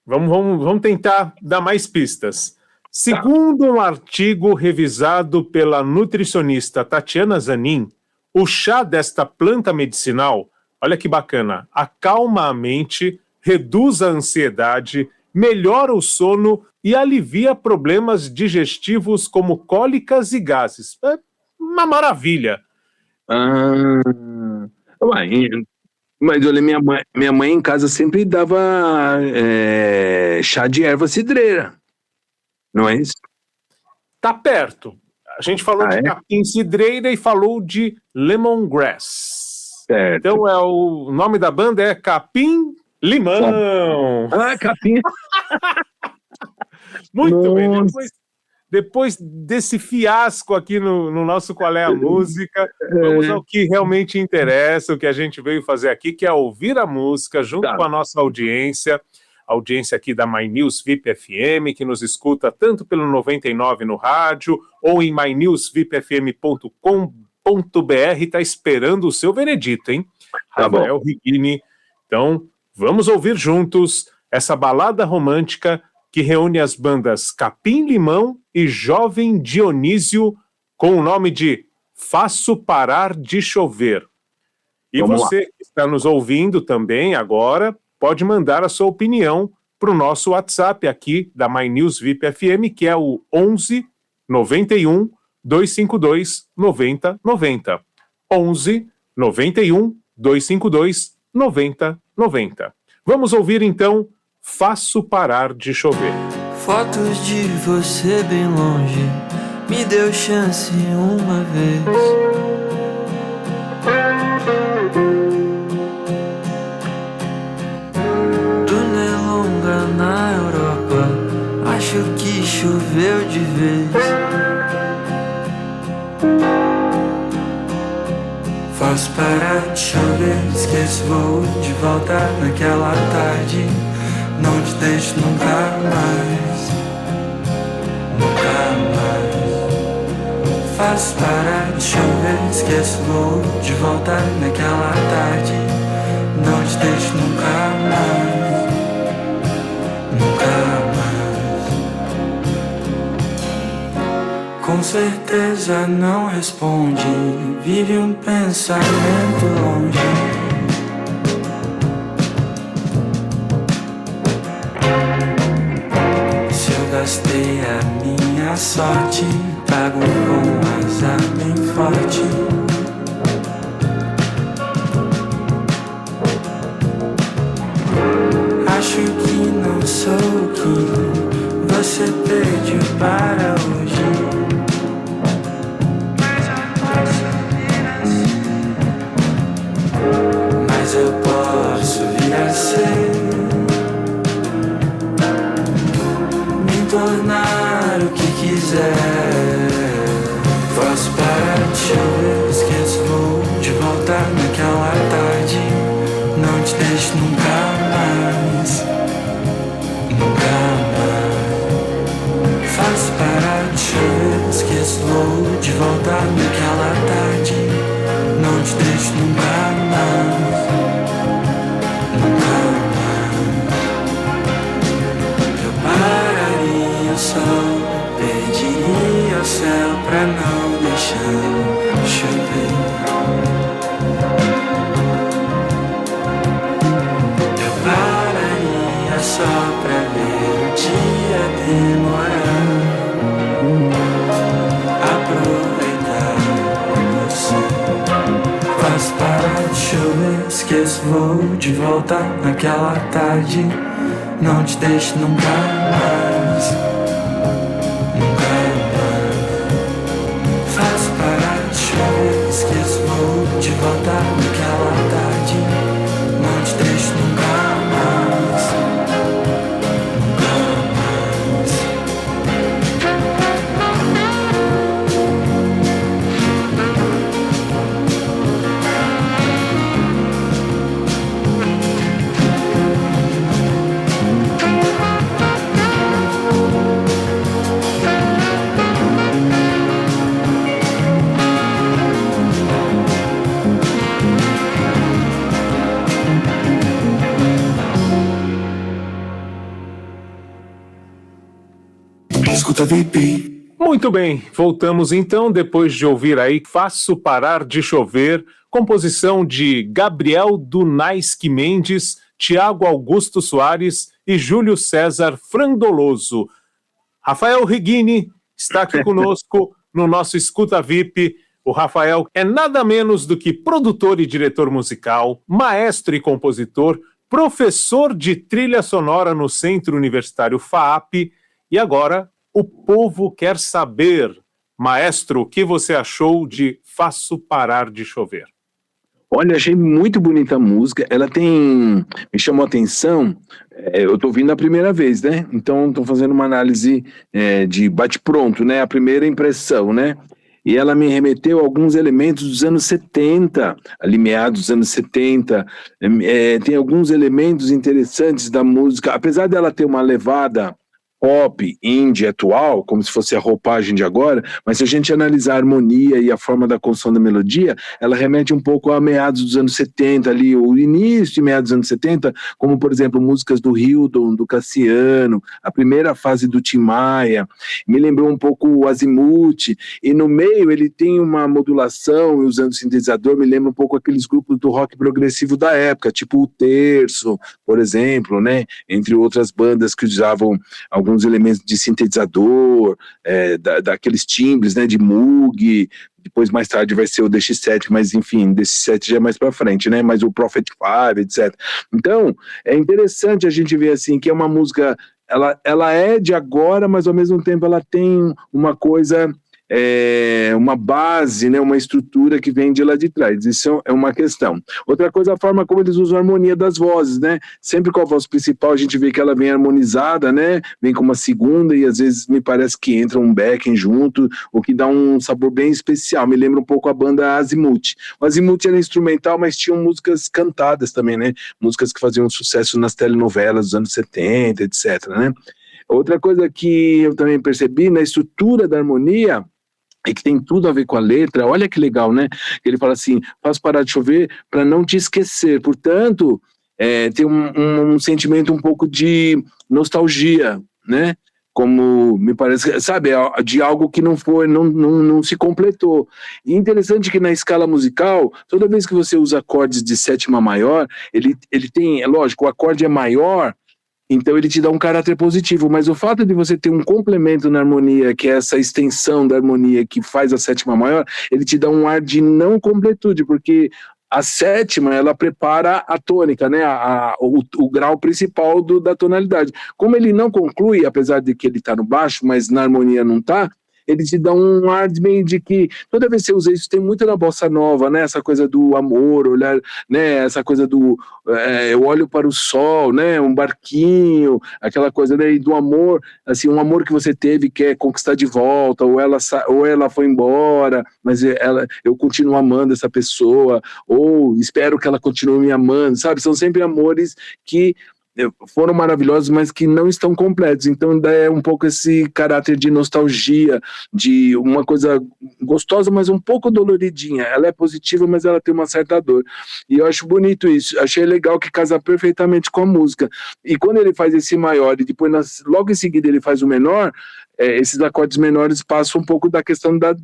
Vamos tentar dar mais pistas. Segundo um artigo revisado pela nutricionista Tatiana Zanin, o chá desta planta medicinal, olha que bacana, acalma a mente, reduz a ansiedade, melhora o sono e alivia problemas digestivos como cólicas e gases. É uma maravilha. Mas olha, minha mãe em casa sempre dava chá de erva cidreira. Não é isso? Tá perto. A gente falou de capim cidreira e falou de lemongrass. Certo. Então o nome da banda é Capim Limão. Capim. Muito bem. Depois desse fiasco aqui no nosso Qual é a Música, vamos ao que realmente interessa, o que a gente veio fazer aqui, que é ouvir a música junto com a nossa audiência aqui da My News VIP FM, que nos escuta tanto pelo 99 no rádio ou em mynewsvipfm.com.br, está esperando o seu veredito, hein? Rafael Rigini. Então, vamos ouvir juntos essa balada romântica que reúne as bandas Capim Limão e Jovem Dionísio com o nome de Faço Parar de Chover. E Vamos você que está nos ouvindo também agora, pode mandar a sua opinião para o nosso WhatsApp aqui da My News VIP FM, que é o 11 91 252 9090. 11 91 252 9090. Vamos ouvir então Faço Parar de Chover. Fotos de você bem longe, me deu chance uma vez. Turnê longa na Europa, acho que choveu de vez. Faço parar de chover, esqueço, vou de volta naquela tarde. Não te deixo nunca mais, nunca mais. Faço parar de chover, esqueço, vou de volta naquela tarde. Não te deixo nunca mais, nunca mais. Com certeza não responde, vive um pensamento longe. Gastei a minha sorte, pago com azar bem forte. Acho que não sou o que você pediu para hoje. Mas eu posso vir a ser, tornar o que quiser. Faço parar de chover, esqueço, vou de volta naquela tarde. Não te deixo nunca mais, nunca mais. Faço parar de chover, esqueço, vou de volta naquela tarde. Não te deixo nunca mais, nunca mais. O sol, pediria ao céu pra não deixar chover. Eu pararia só pra ver o dia demorar, aproveitar você. Faço parar de chover, esqueço, vou de volta naquela tarde. Não te deixo nunca mais, nunca mais. Faço parar de chover, esqueço, vou de volta naquela tarde. Não te deixo nunca mais, nunca mais. Escuta VIP. Muito bem, voltamos então depois de ouvir aí Faço Parar de Chover, composição de Gabriel Dunaiski Mendes, Tiago Augusto Soares e Júlio César Frandoloso. Rafael Reguini está aqui conosco no nosso Escuta VIP. O Rafael é nada menos do que produtor e diretor musical, maestro e compositor, professor de trilha sonora no Centro Universitário FAAP e agora o povo quer saber. Maestro, o que você achou de Faço Parar de Chover? Olha, achei muito bonita a música, ela me chamou a atenção, eu tô ouvindo a primeira vez, né? Então tô fazendo uma análise de bate-pronto, né? A primeira impressão, né? E ela me remeteu a alguns elementos dos anos 70, ali meados dos anos 70, tem alguns elementos interessantes da música, apesar dela ter uma levada pop, indie atual, como se fosse a roupagem de agora, mas se a gente analisar a harmonia e a forma da construção da melodia, ela remete um pouco a meados dos anos 70, ali, o início e meados dos anos 70, como, por exemplo, músicas do Hildon, do Cassiano, a primeira fase do Tim Maia, me lembrou um pouco o Azimuth, e no meio ele tem uma modulação, e usando sintetizador, me lembra um pouco aqueles grupos do rock progressivo da época, tipo o Terço, por exemplo, né, entre outras bandas que usavam alguns elementos de sintetizador, daqueles timbres, né, de Moog, depois mais tarde vai ser o DX7, mas enfim, DX7 já é mais para frente, né, mas o Prophet 5, etc. Então, é interessante a gente ver assim, que é uma música, ela é de agora, mas ao mesmo tempo ela tem uma coisa, uma base, né, uma estrutura que vem de lá de trás. Isso é uma questão. Outra coisa, a forma como eles usam a harmonia das vozes, né? Sempre com a voz principal a gente vê que ela vem harmonizada, né? Vem com uma segunda e às vezes me parece que entra um backing junto, o que dá um sabor bem especial. Me lembra um pouco a banda Azimuth. O Azimuth era instrumental, mas tinham músicas cantadas também, né? Músicas que faziam sucesso nas telenovelas dos anos 70, etc, né? Outra coisa que eu também percebi na estrutura da harmonia, e que tem tudo a ver com a letra, olha que legal, né? Ele fala assim, faz parar de chover para não te esquecer. Portanto, tem um sentimento um pouco de nostalgia, né? Como me parece, sabe, de algo que não se completou. E interessante que na escala musical, toda vez que você usa acordes de sétima maior, ele tem, é lógico, o acorde é maior, então ele te dá um caráter positivo, mas o fato de você ter um complemento na harmonia, que é essa extensão da harmonia que faz a sétima maior, ele te dá um ar de não completude, porque a sétima, ela prepara a tônica, né, o grau principal da tonalidade. Como ele não conclui, apesar de que ele está no baixo, mas na harmonia não está, ele te dá um ar meio de que, toda vez que você usa isso, tem muito na bossa nova, né, essa coisa do amor, olhar, né, essa coisa do, eu olho para o sol, né, um barquinho, aquela coisa, né, do amor, assim, um amor que você teve, quer conquistar de volta, ou ela foi embora, mas eu continuo amando essa pessoa, ou espero que ela continue me amando, sabe, são sempre amores que foram maravilhosos, mas que não estão completos. Então ainda é um pouco esse caráter de nostalgia, de uma coisa gostosa, mas um pouco doloridinha. Ela é positiva, mas ela tem uma certa dor. E eu acho bonito isso. Achei legal que casa perfeitamente com a música. E quando ele faz esse maior e depois logo em seguida ele faz o menor, esses acordes menores passam um pouco da questão da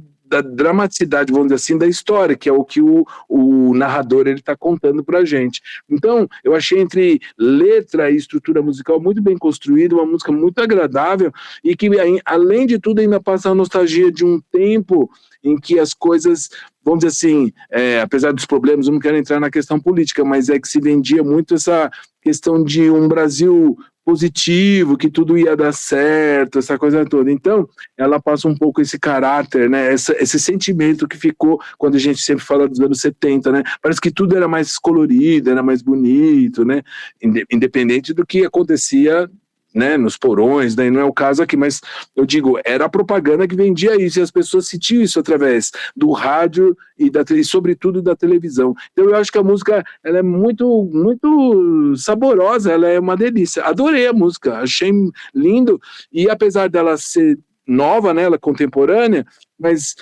dramaticidade, vamos dizer assim, da história, que é o que o narrador está contando para a gente. Então, eu achei entre letra e estrutura musical muito bem construída, uma música muito agradável e que, além de tudo, ainda passa a nostalgia de um tempo em que as coisas, vamos dizer assim, apesar dos problemas, eu não quero entrar na questão política, mas é que se vendia muito essa questão de um Brasil positivo, que tudo ia dar certo, essa coisa toda. Então, ela passa um pouco esse caráter, né, esse sentimento que ficou quando a gente sempre fala dos anos 70, né, parece que tudo era mais colorido, era mais bonito, né, independente do que acontecia, né, nos porões, daí não é o caso aqui, mas eu digo, era a propaganda que vendia isso, e as pessoas sentiam isso através do rádio e sobretudo da televisão. Então eu acho que a música, ela é muito, muito saborosa, ela é uma delícia. Adorei a música, achei lindo, e apesar dela ser nova, né, ela é contemporânea, mas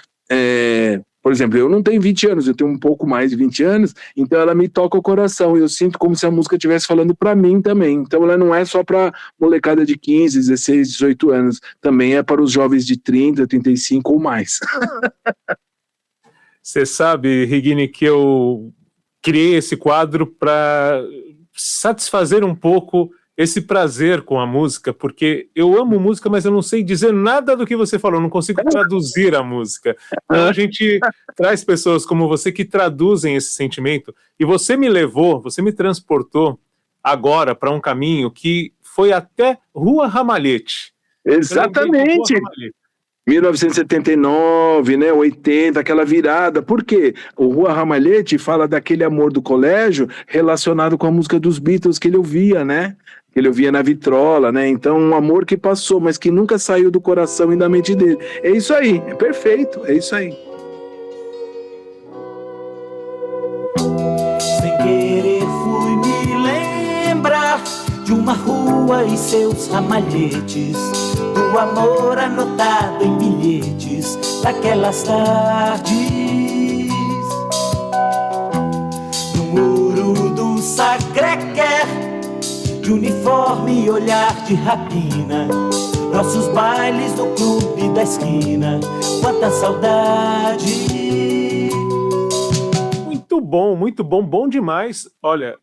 por exemplo, eu não tenho 20 anos, eu tenho um pouco mais de 20 anos, então ela me toca o coração, eu sinto como se a música estivesse falando para mim também, então ela não é só para molecada de 15, 16, 18 anos, também é para os jovens de 30, 35 ou mais. Você sabe, Rigini, que eu criei esse quadro para satisfazer um pouco esse prazer com a música, porque eu amo música, mas eu não sei dizer nada do que você falou, não consigo traduzir a música. Então a gente traz pessoas como você que traduzem esse sentimento, e você me transportou agora para um caminho que foi até Rua Ramalhete. Exatamente! 1979, né, 80, aquela virada. Por quê? O Rua Ramalhete fala daquele amor do colégio relacionado com a música dos Beatles que ele ouvia, né? Que ele ouvia na vitrola, né? Então, um amor que passou, mas que nunca saiu do coração e da mente dele. É isso aí, é perfeito, é isso aí. Sem querer fui me lembrar de uma rua lua e seus ramalhetes, do amor anotado em bilhetes daquelas tardes. No muro do Sacré-Cœur, de uniforme e olhar de rapina, nossos bailes do clube da esquina, quanta saudade. Muito bom, bom demais. Olha,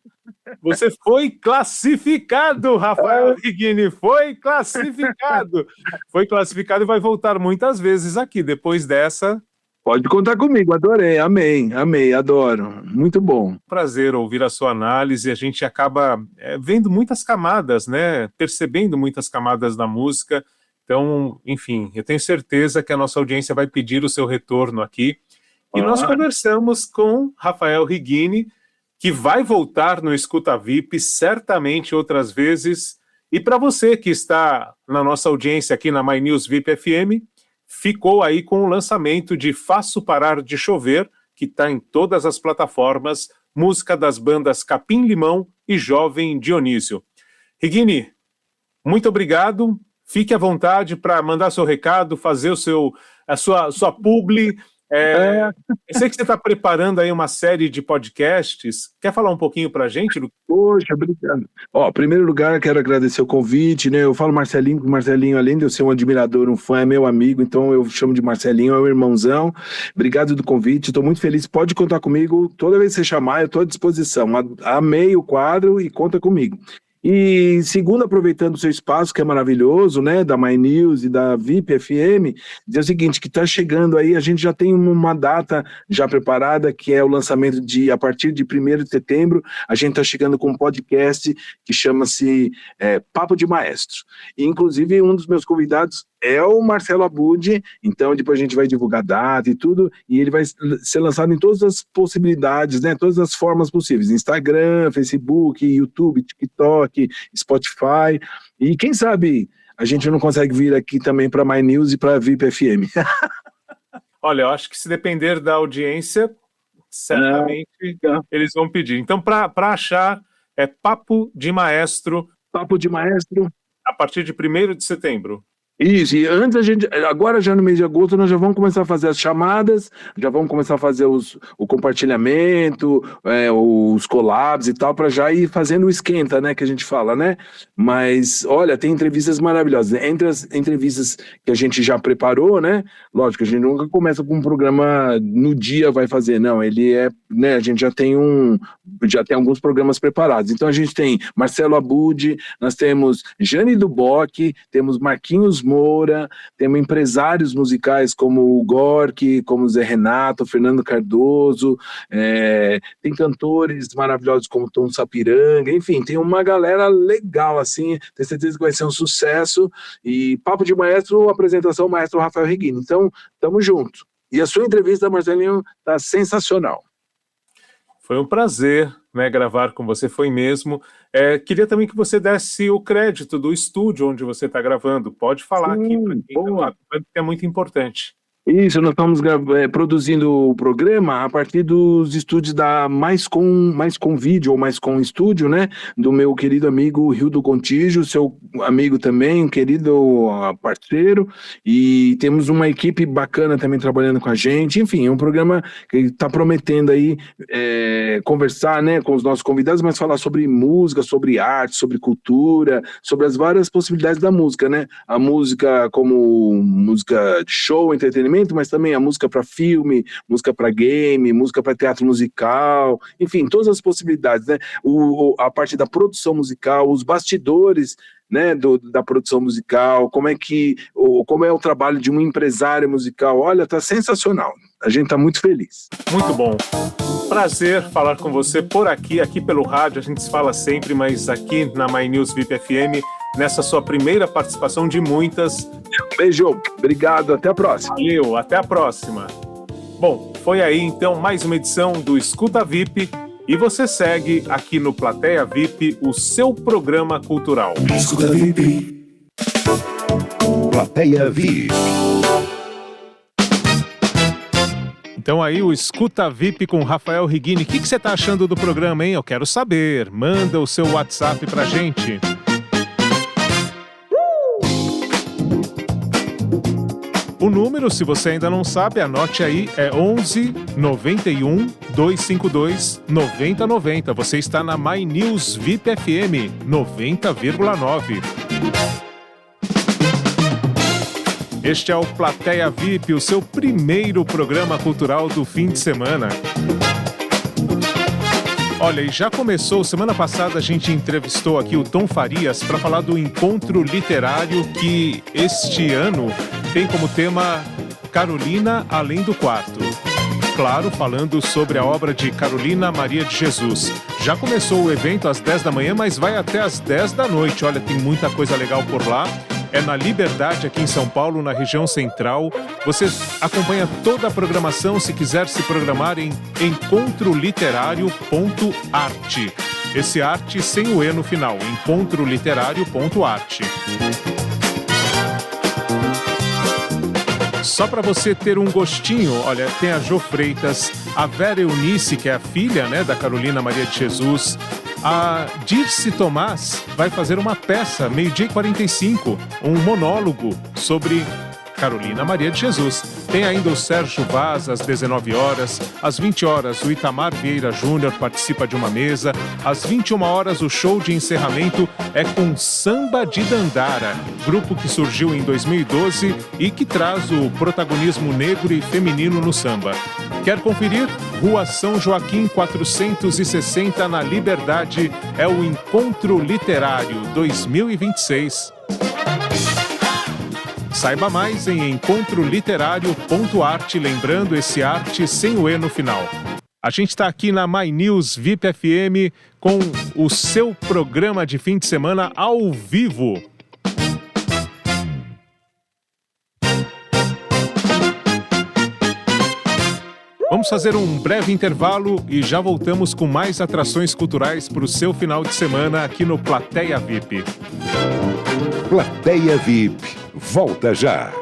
você foi classificado, Rafael Higuini, foi classificado. Foi classificado e vai voltar muitas vezes aqui, depois dessa. Pode contar comigo, adorei, amei, adoro, muito bom. Prazer ouvir a sua análise, a gente acaba vendo muitas camadas, né, percebendo muitas camadas da música, então, enfim, eu tenho certeza que a nossa audiência vai pedir o seu retorno aqui. E nós conversamos com Rafael Higuini, que vai voltar no Escuta VIP, certamente outras vezes. E para você que está na nossa audiência aqui na My News VIP FM, ficou aí com o lançamento de Faço Parar de Chover, que está em todas as plataformas, música das bandas Capim Limão e Jovem Dionísio. Higuini, muito obrigado. Fique à vontade para mandar seu recado, fazer a sua publi. Eu sei que você está preparando aí uma série de podcasts. Quer falar um pouquinho para a gente? Poxa, obrigado. Em primeiro lugar, quero agradecer o convite, né? Eu falo Marcelinho, porque o Marcelinho, além de eu ser um admirador, um fã, é meu amigo, então eu chamo de Marcelinho, é meu irmãozão. Obrigado do convite, estou muito feliz. Pode contar comigo, toda vez que você chamar, eu estou à disposição. Amei o quadro e conta comigo. E segundo, aproveitando o seu espaço, que é maravilhoso, né, da My News e da VIP FM, dizer o seguinte, que está chegando aí, a gente já tem uma data já preparada, que é o lançamento a partir de 1º de setembro, a gente está chegando com um podcast que chama-se Papo de Maestro. E, inclusive, um dos meus convidados é o Marcelo Abud, então depois a gente vai divulgar a data e tudo, e ele vai ser lançado em todas as possibilidades, né, todas as formas possíveis, Instagram, Facebook, YouTube, TikTok, Spotify, e quem sabe a gente não consegue vir aqui também para My News e para a VIP FM. Olha, eu acho que se depender da audiência, certamente eles vão pedir. Então, para achar, é Papo de Maestro. Papo de Maestro. A partir de 1º de setembro. Isso, e antes agora já no mês de agosto, nós já vamos começar a fazer as chamadas, já vamos começar a fazer o compartilhamento, os collabs e tal, para já ir fazendo o esquenta, né, que a gente fala, né? Mas, olha, tem entrevistas maravilhosas. Entre as entrevistas que a gente já preparou, né? Lógico, a gente nunca começa com um programa no dia vai fazer, não, ele né, a gente já tem alguns programas preparados. Então a gente tem Marcelo Abud, nós temos Jane Duboc, temos Marquinhos Moura, temos empresários musicais como o Gork, como o Zé Renato, Fernando Cardoso, tem cantores maravilhosos como Tom Sapiranga, enfim, tem uma galera legal, assim, tenho certeza que vai ser um sucesso, e Papo de Maestro, apresentação Maestro Rafael Higuini, então, tamo junto. E a sua entrevista, Marcelinho, tá sensacional. Foi um prazer, né, gravar com você, foi mesmo. Queria também que você desse o crédito do estúdio onde você está gravando. Pode falar aqui, para quem está lá, porque é muito importante. Isso, nós estamos produzindo o programa a partir dos estúdios da Mais Com Vídeo, ou Mais Com Estúdio, né? Do meu querido amigo Rildo Contígio, seu amigo também, um querido parceiro, e temos uma equipe bacana também trabalhando com a gente. Enfim, é um programa que está prometendo aí conversar, né, com os nossos convidados, mas falar sobre música, sobre arte, sobre cultura, sobre as várias possibilidades da música, né? A música como música de show, entretenimento, mas também a música para filme, música para game, música para teatro musical, enfim, todas as possibilidades, né? A parte da produção musical, os bastidores, né, da produção musical, como é o trabalho de um empresário musical. Olha, tá sensacional. A gente tá muito feliz. Muito bom. Prazer falar com você por aqui pelo rádio, a gente se fala sempre, mas aqui na My News VIP FM, nessa sua primeira participação de muitas. Um beijo, obrigado, até a próxima. Valeu, até a próxima. Bom, foi aí então mais uma edição do Escuta VIP e você segue aqui no Plateia VIP o seu programa cultural. Escuta VIP. Plateia VIP. Então aí o Escuta VIP com Rafael Higuini. O que você tá achando do programa, hein? Eu quero saber. Manda o seu WhatsApp pra gente. O número, se você ainda não sabe, anote aí, é 11 91 252 9090. Você está na My News VIP FM 90,9. Este é o Plateia VIP, o seu primeiro programa cultural do fim de semana. Olha, e já começou, semana passada a gente entrevistou aqui o Tom Farias para falar do encontro literário que este ano tem como tema Carolina Além do Quarto. Claro, falando sobre a obra de Carolina Maria de Jesus. Já começou o evento às 10 da manhã, mas vai até às 10 da noite. Olha, tem muita coisa legal por lá. É na Liberdade, aqui em São Paulo, na região central. Você acompanha toda a programação, se quiser se programar, em encontroliterário.arte. Esse arte sem o E no final, encontroliterário.arte. Só para você ter um gostinho, olha, tem a Jo Freitas, a Vera Eunice, que é a filha, né, da Carolina Maria de Jesus. A Dirce Tomás vai fazer uma peça, 12h45, um monólogo sobre Carolina Maria de Jesus. Tem ainda o Sérgio Vaz às 19 horas, às 20 horas o Itamar Vieira Júnior participa de uma mesa, às 21 horas o show de encerramento é com Samba de Dandara, grupo que surgiu em 2012 e que traz o protagonismo negro e feminino no samba. Quer conferir? Rua São Joaquim 460 na Liberdade, é o Encontro Literário 2026. Saiba mais em encontroliterário.arte, lembrando esse arte sem o E no final. A gente está aqui na My News VIP FM com o seu programa de fim de semana ao vivo. Vamos fazer um breve intervalo e já voltamos com mais atrações culturais para o seu final de semana aqui no Plateia VIP. Plateia VIP, volta já.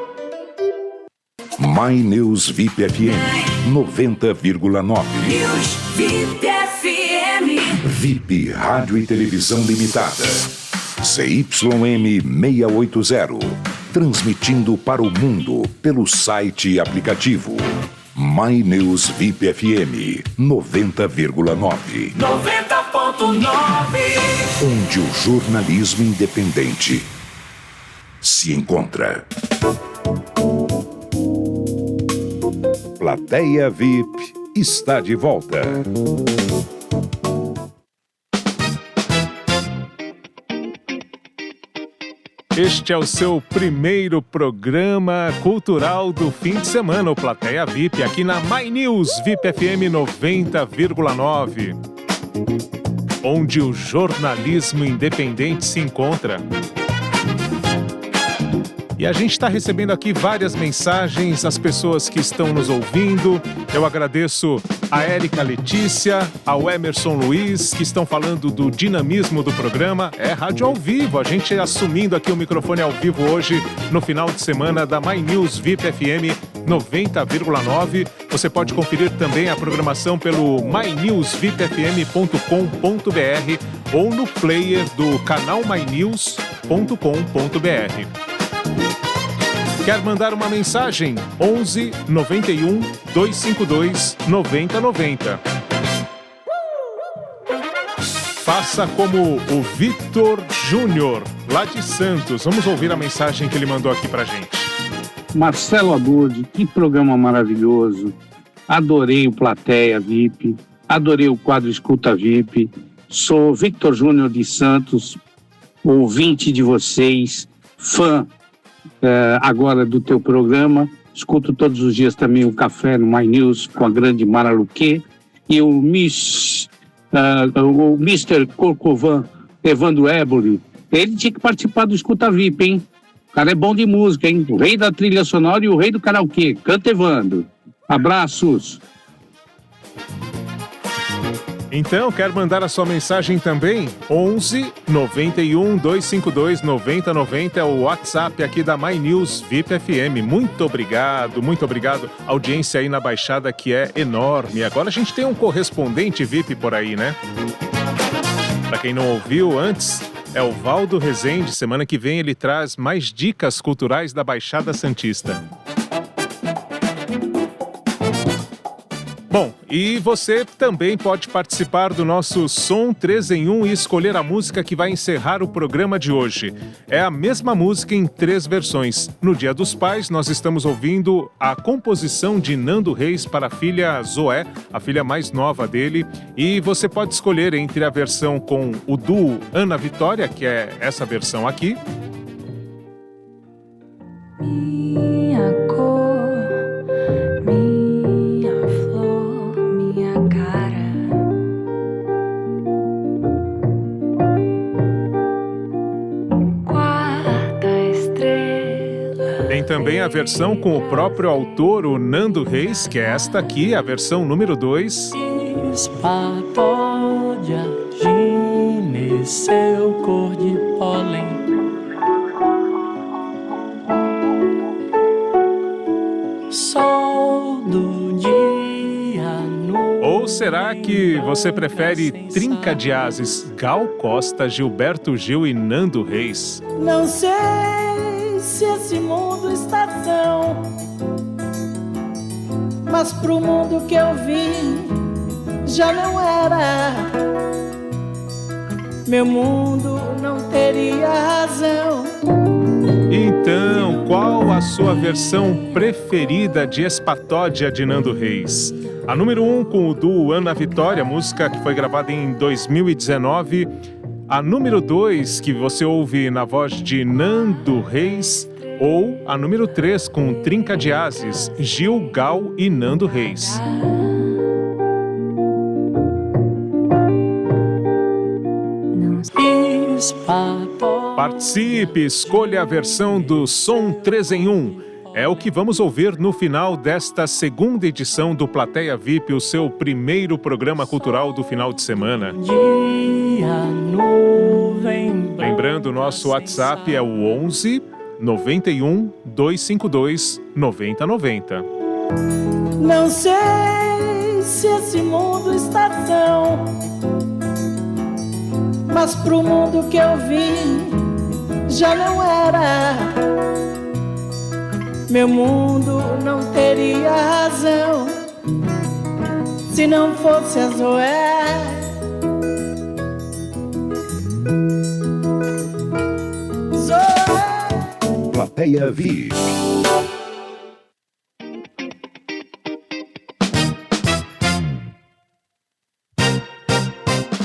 My News VIP FM 90,9. News VIP FM. VIP Rádio e Televisão Limitada. CYM 680. Transmitindo para o mundo pelo site e aplicativo. My News VIP FM 90,9. 90,9. Onde o jornalismo independente se encontra. Plateia VIP está de volta. Este é o seu primeiro programa cultural do fim de semana, o Plateia VIP, aqui na My News VIP FM 90,9. Onde o jornalismo independente se encontra. E a gente está recebendo aqui várias mensagens, as pessoas que estão nos ouvindo. Eu agradeço a Érica Letícia, ao Emerson Luiz, que estão falando do dinamismo do programa. É rádio ao vivo, a gente assumindo aqui o microfone ao vivo hoje, no final de semana da My News VIP FM 90,9. Você pode conferir também a programação pelo mynewsvipfm.com.br ou no player do canal mynews.com.br. Quer mandar uma mensagem? 11 91 252 9090. Faça como o Vitor Júnior, lá de Santos. Vamos ouvir a mensagem que ele mandou aqui pra gente. Marcelo Abud, que programa maravilhoso. Adorei o Plateia VIP, adorei o quadro Escuta VIP. Sou Victor Júnior de Santos, ouvinte de vocês, fã agora do teu programa. Escuto todos os dias também o Café no My News com a grande Mara Luque e o Mr. Corcovan, Evandro Éboli. Ele tinha que participar do Escuta VIP, hein? O cara é bom de música, hein? O rei da trilha sonora e o rei do karaokê. Canta, Evandro. Abraços. Então, quer mandar a sua mensagem também? 11 91 252 9090 é o WhatsApp aqui da My News VIP FM. Muito obrigado, muito obrigado. A audiência aí na Baixada que é enorme. Agora a gente tem um correspondente VIP por aí, né? Para quem não ouviu antes, é o Valdo Rezende. Semana que vem ele traz mais dicas culturais da Baixada Santista. Bom, e você também pode participar do nosso Som 3 em 1 e escolher a música que vai encerrar o programa de hoje. É a mesma música em 3 versões. No Dia dos Pais, nós estamos ouvindo a composição de Nando Reis para a filha Zoé, a filha mais nova dele. E você pode escolher entre a versão com o duo Ana Vitória, que é essa versão aqui. Minha cor, minha flor, minha cara. Quarta estrela. Tem também a versão com o próprio autor, o Nando Reis, que é esta aqui, a versão número 2. Pode agir, seu cor de pólen. Sol do dia no... Ou será que você prefere Trinca de Ases, Gal Costa, Gilberto Gil e Nando Reis? Não sei se esse mundo está são, mas pro mundo que eu vim já não era. Meu mundo não teria razão. Então, qual a sua versão preferida de Espatódia de Nando Reis? A número 1 com o duo Ana Vitória, música que foi gravada em 2019. A número 2 que você ouve na voz de Nando Reis. Ou a número 3 com Trinca de Ases, Gil, Gal e Nando Reis. Participe, escolha a versão do Som 3 em 1. É o que vamos ouvir no final desta segunda edição do Plateia VIP, o seu primeiro programa cultural do final de semana. Lembrando, nosso WhatsApp é o 11 91 252 9090. Não sei se esse mundo está são, mas pro mundo que eu vim já não era. Meu mundo não teria razão se não fosse a Zoé. Zoé. Plateia VIP.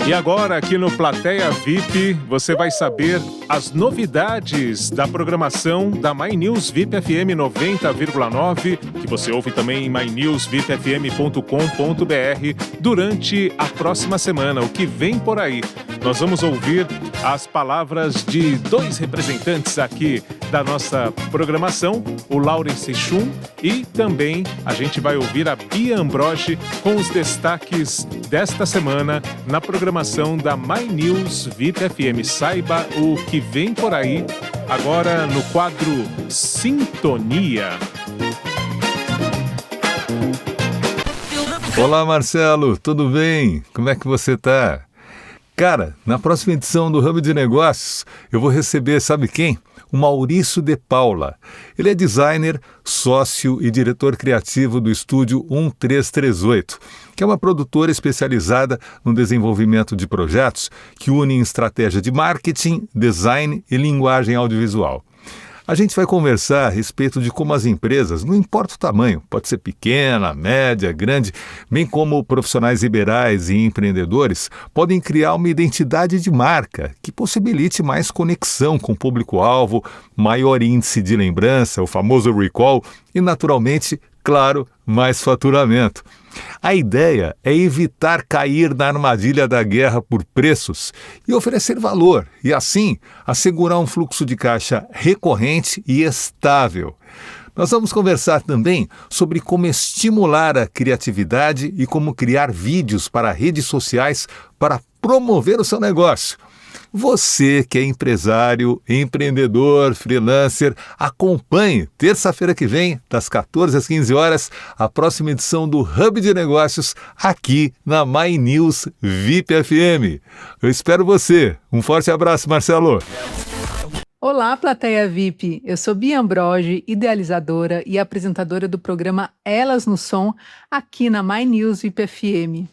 E agora, aqui no Plateia VIP, você vai saber as novidades da programação da My News VIP FM 90,9, que você ouve também em mynewsvipfm.com.br durante a próxima semana, o que vem por aí. Nós vamos ouvir as palavras de 2 representantes aqui da nossa programação, o Laurence Schum, e também a gente vai ouvir a Bia Ambrogi com os destaques desta semana na programação da My News VIP FM. Saiba o que vem por aí agora no quadro Sintonia. Olá, Marcelo, tudo bem? Como é que você tá? Cara, na próxima edição do Hub de Negócios, eu vou receber, sabe quem? O Maurício de Paula. Ele é designer, sócio e diretor criativo do estúdio 1338, que é uma produtora especializada no desenvolvimento de projetos que unem estratégia de marketing, design e linguagem audiovisual. A gente vai conversar a respeito de como as empresas, não importa o tamanho, pode ser pequena, média, grande, bem como profissionais liberais e empreendedores, podem criar uma identidade de marca que possibilite mais conexão com o público-alvo, maior índice de lembrança, o famoso recall, e naturalmente, claro, mais faturamento. A ideia é evitar cair na armadilha da guerra por preços e oferecer valor, e assim assegurar um fluxo de caixa recorrente e estável. Nós vamos conversar também sobre como estimular a criatividade e como criar vídeos para redes sociais para promover o seu negócio. Você que é empresário, empreendedor, freelancer, acompanhe terça-feira que vem, das 14 às 15 horas, a próxima edição do Hub de Negócios aqui na My News VIP FM. Eu espero você. Um forte abraço, Marcelo. Olá, plateia VIP! Eu sou Bia Ambrogi, idealizadora e apresentadora do programa Elas no Som, aqui na My News VIP FM.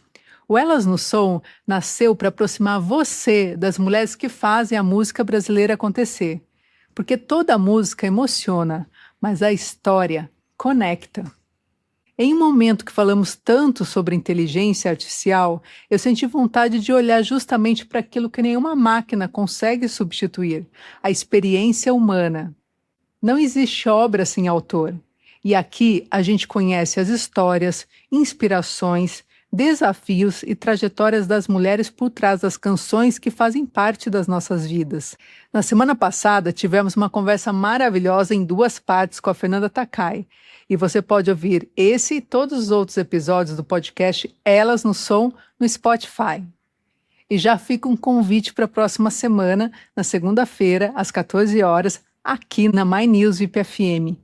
O Elas no Som nasceu para aproximar você das mulheres que fazem a música brasileira acontecer. Porque toda música emociona, mas a história conecta. Em um momento que falamos tanto sobre inteligência artificial, eu senti vontade de olhar justamente para aquilo que nenhuma máquina consegue substituir, a experiência humana. Não existe obra sem autor. E aqui a gente conhece as histórias, inspirações, desafios e trajetórias das mulheres por trás das canções que fazem parte das nossas vidas. Na semana passada, tivemos uma conversa maravilhosa em 2 partes com a Fernanda Takai. E você pode ouvir esse e todos os outros episódios do podcast Elas no Som no Spotify. E já fica um convite para a próxima semana, na segunda-feira, às 14 horas, aqui na My News VIP FM.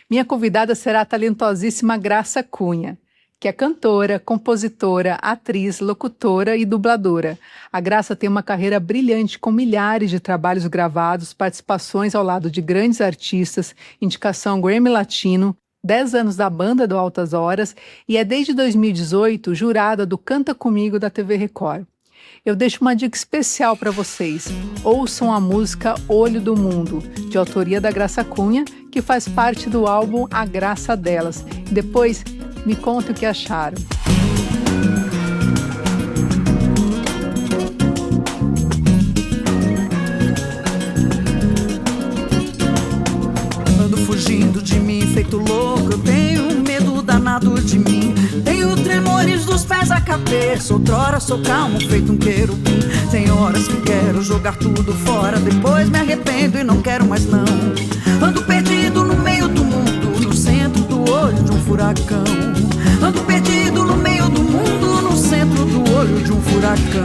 Minha convidada será a talentosíssima Graça Cunha, que é cantora, compositora, atriz, locutora e dubladora. A Graça tem uma carreira brilhante com milhares de trabalhos gravados, participações ao lado de grandes artistas, indicação Grammy Latino, 10 anos da banda do Altas Horas e é desde 2018 jurada do Canta Comigo da TV Record. Eu deixo uma dica especial para vocês. Ouçam a música Olho do Mundo, de autoria da Graça Cunha, que faz parte do álbum A Graça Delas. Depois, me conta o que acharam. Ando fugindo de mim, feito louco. Eu tenho medo danado de mim. Tenho tremores dos pés a cabeça. Outrora sou calmo, feito um querubim. Tem horas que quero jogar tudo fora. Depois me arrependo e não quero mais não. Ando perdido no meio do mundo, no centro do olho de um furacão. Ando perdido no meio do mundo, no centro do olho de um furacão.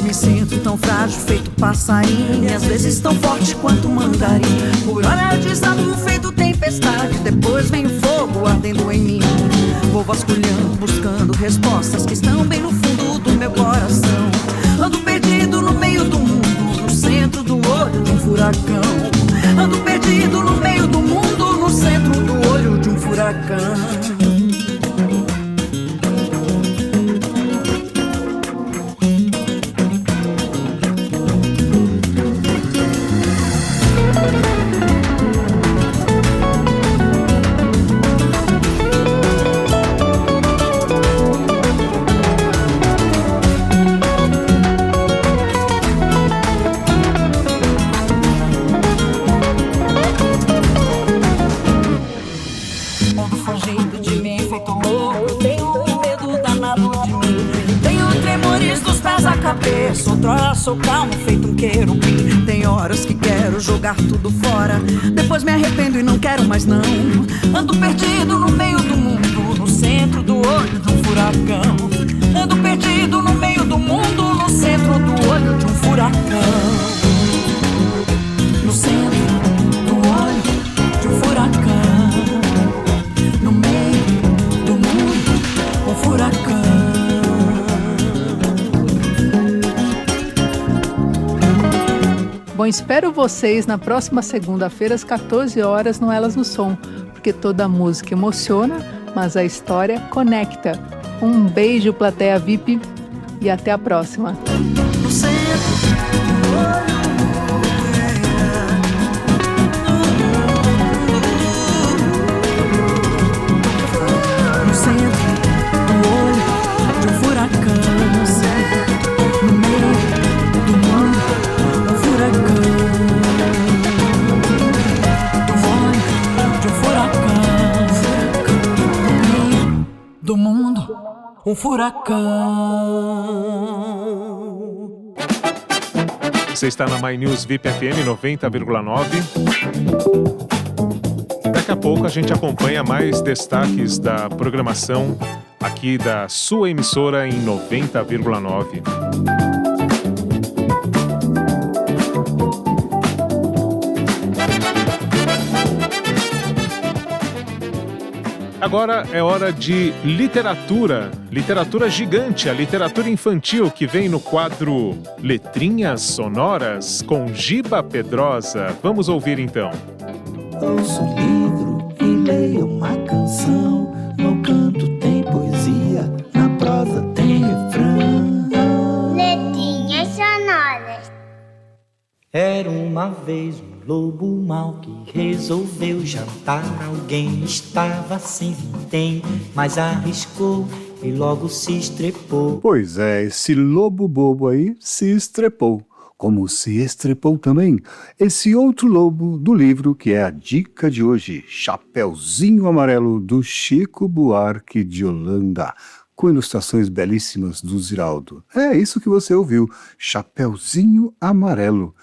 Me sinto tão frágil, feito passarinho, e às vezes tão forte quanto mandarim. Por hora desabo feito tempestade, depois vem o fogo ardendo em mim. Vou vasculhando, buscando respostas que estão bem no fundo do meu coração. Ando perdido no meio do mundo, no centro do olho de um furacão. Ando perdido no meio do mundo, no centro do olho de um furacão. Outrora sou calmo, feito um querubim. Tem horas que quero jogar tudo fora. Depois me arrependo e não quero mais não. Ando perdido no meio do mundo, no centro do olho de um furacão. Ando perdido no meio do mundo, no centro do olho de um furacão. No centro do olho de um furacão. No meio do mundo, um furacão. Bom, espero vocês na próxima segunda-feira às 14 horas no Elas no Som, porque toda música emociona, mas a história conecta. Um beijo, plateia VIP, e até a próxima. Um furacão. Você está na My News VIP FM 90,9. Daqui a pouco a gente acompanha mais destaques da programação aqui da sua emissora em 90,9. Agora é hora de literatura. Literatura gigante, a literatura infantil que vem no quadro Letrinhas Sonoras com Giba Pedrosa. Vamos ouvir então. Ouço um livro e leio uma canção. No canto tem poesia, na prosa tem refrão. Letrinhas sonoras. Era uma vez um lobo mau que resolveu jantar. Alguém estava sem vintém, mas arriscou e logo se estrepou. Pois é, esse lobo bobo aí se estrepou. Como se estrepou também esse outro lobo do livro que é a dica de hoje, Chapeuzinho Amarelo, do Chico Buarque de Holanda, com ilustrações belíssimas do Ziraldo. É isso que você ouviu, Chapeuzinho Amarelo.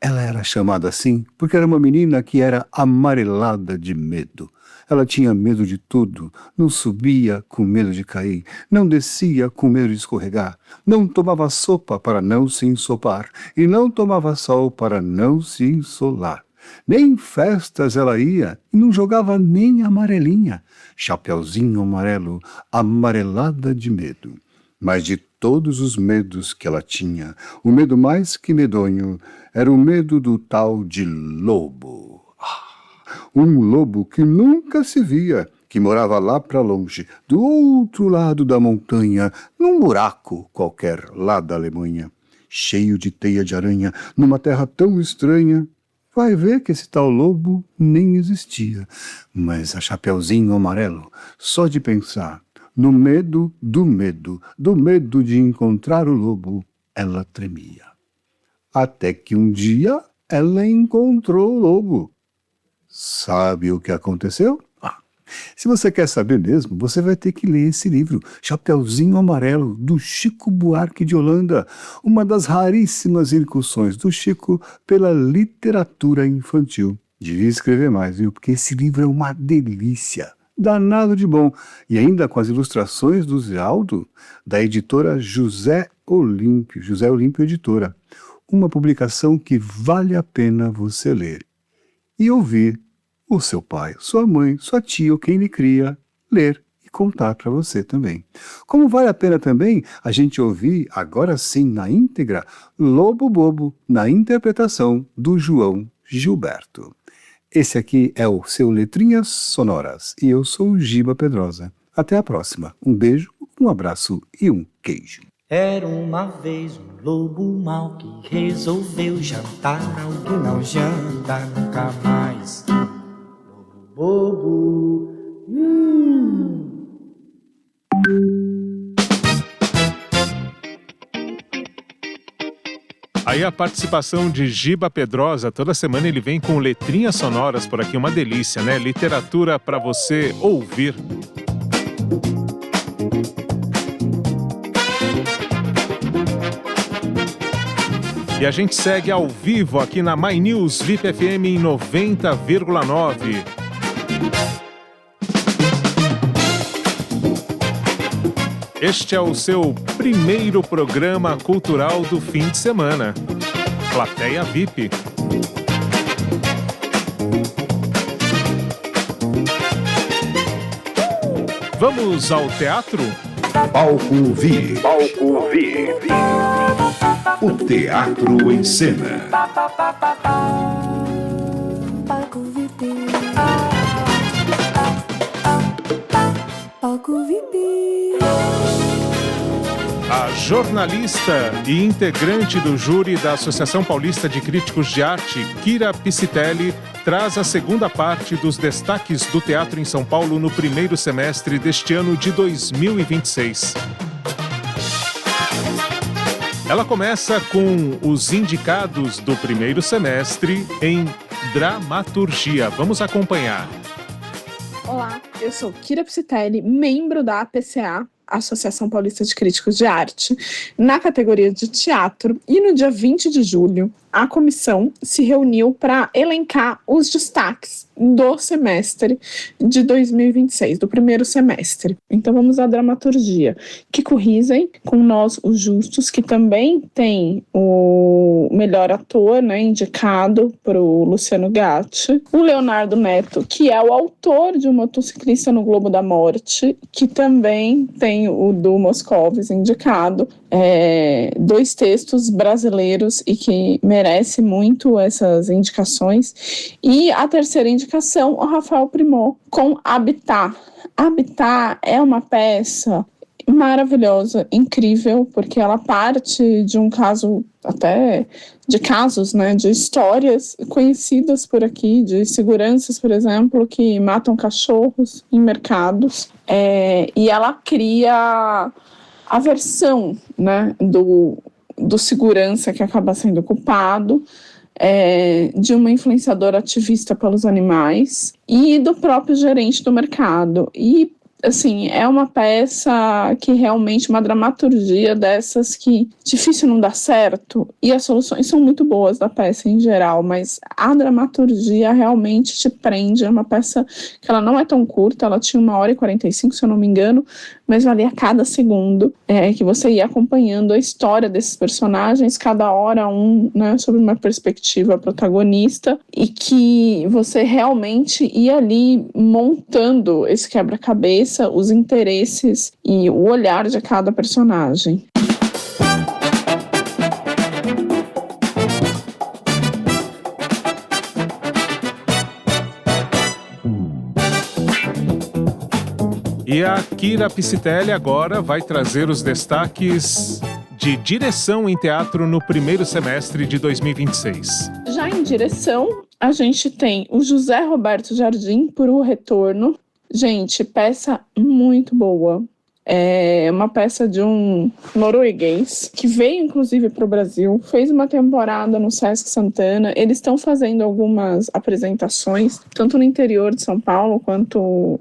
Ela era chamada assim porque era uma menina que era amarelada de medo. Ela tinha medo de tudo, não subia com medo de cair, não descia com medo de escorregar, não tomava sopa para não se ensopar e não tomava sol para não se insolar. Nem em festas ela ia e não jogava nem amarelinha. Chapeuzinho amarelo, amarelada de medo. Mas de todos os medos que ela tinha, o medo mais que medonho era o medo do tal de lobo. Um lobo que nunca se via, que morava lá para longe, do outro lado da montanha, num buraco qualquer lá da Alemanha, cheio de teia de aranha, numa terra tão estranha. Vai ver que esse tal lobo nem existia. Mas a Chapeuzinho Amarelo, só de pensar no medo do medo, do medo de encontrar o lobo, ela tremia. Até que um dia ela encontrou o lobo. Sabe o que aconteceu? Se você quer saber mesmo, você vai ter que ler esse livro, Chapeuzinho Amarelo, do Chico Buarque de Holanda, uma das raríssimas incursões do Chico pela literatura infantil. Devia escrever mais, viu? Porque esse livro é uma delícia, danado de bom, e ainda com as ilustrações do Ziraldo, da editora José Olímpio Editora, uma publicação que vale a pena você ler. E ouvir o seu pai, sua mãe, sua tia ou quem lhe cria ler e contar para você também. Como vale a pena também a gente ouvir, agora sim na íntegra, Lobo Bobo, na interpretação do João Gilberto. Esse aqui é o seu Letrinhas Sonoras e eu sou o Giba Pedrosa. Até a próxima. Um beijo, um abraço e um queijo. Era uma vez um lobo mau que resolveu jantar. Algo não janta nunca mais. Lobo bobo. Aí a participação de Giba Pedrosa, toda semana ele vem com letrinhas sonoras por aqui, uma delícia, né? Literatura para você ouvir. E a gente segue ao vivo aqui na My News VIP FM em 90,9. Este é o seu primeiro programa cultural do fim de semana. Plateia VIP. Vamos ao teatro? Palco VIP. Palco VIP. O teatro em cena. Palco VIP. Palco VIP. A jornalista e integrante do júri da Associação Paulista de Críticos de Arte, Kira Piscitelli, traz a segunda parte dos destaques do teatro em São Paulo no primeiro semestre deste ano de 2026. Ela começa com os indicados do primeiro semestre em dramaturgia. Vamos acompanhar. Olá, eu sou Kira Piscitelli, membro da APCA, Associação Paulista de Críticos de Arte, na categoria de teatro, e no dia 20 de julho a comissão se reuniu para elencar os destaques do semestre de 2026, do primeiro semestre. Então vamos à dramaturgia. Kiko Risen, com Nós, os Justos, que também tem o melhor ator, né, indicado para o Luciano Gatti. O Leonardo Neto, que é o autor de O Motociclista no Globo da Morte, que também tem o do Moscovis indicado. 2 textos brasileiros e que merece muito essas indicações. E a terceira indicação, o Rafael Primor, com Habitat. Habitat é uma peça maravilhosa, incrível, porque ela parte de um caso, até de casos, né, de histórias conhecidas por aqui, de seguranças, por exemplo, que matam cachorros em mercados. E ela cria a versão, né, do segurança que acaba sendo culpado, de uma influenciadora ativista pelos animais e do próprio gerente do mercado. E, assim, é uma peça que realmente, uma dramaturgia dessas que difícil não dar certo, e as soluções são muito boas da peça em geral, mas a dramaturgia realmente te prende. É uma peça que ela não é tão curta, ela tinha 1h45, se eu não me engano, mas valia cada segundo que você ia acompanhando a história desses personagens, cada hora né, sobre uma perspectiva protagonista, e que você realmente ia ali montando esse quebra-cabeça, os interesses e o olhar de cada personagem. E a Kira Psitelli agora vai trazer os destaques de direção em teatro no primeiro semestre de 2026. Já em direção, a gente tem o José Roberto Jardim por O Retorno. Gente, peça muito boa. É uma peça de um norueguês que veio, inclusive, para o Brasil, fez uma temporada no Sesc Santana. Eles estão fazendo algumas apresentações, tanto no interior de São Paulo, quanto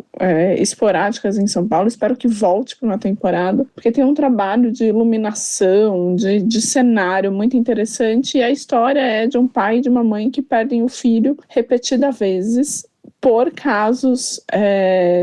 esporádicas em São Paulo. Espero que volte para uma temporada, porque tem um trabalho de iluminação, de cenário muito interessante. E a história é de um pai e de uma mãe que perdem o filho repetidas vezes, por casos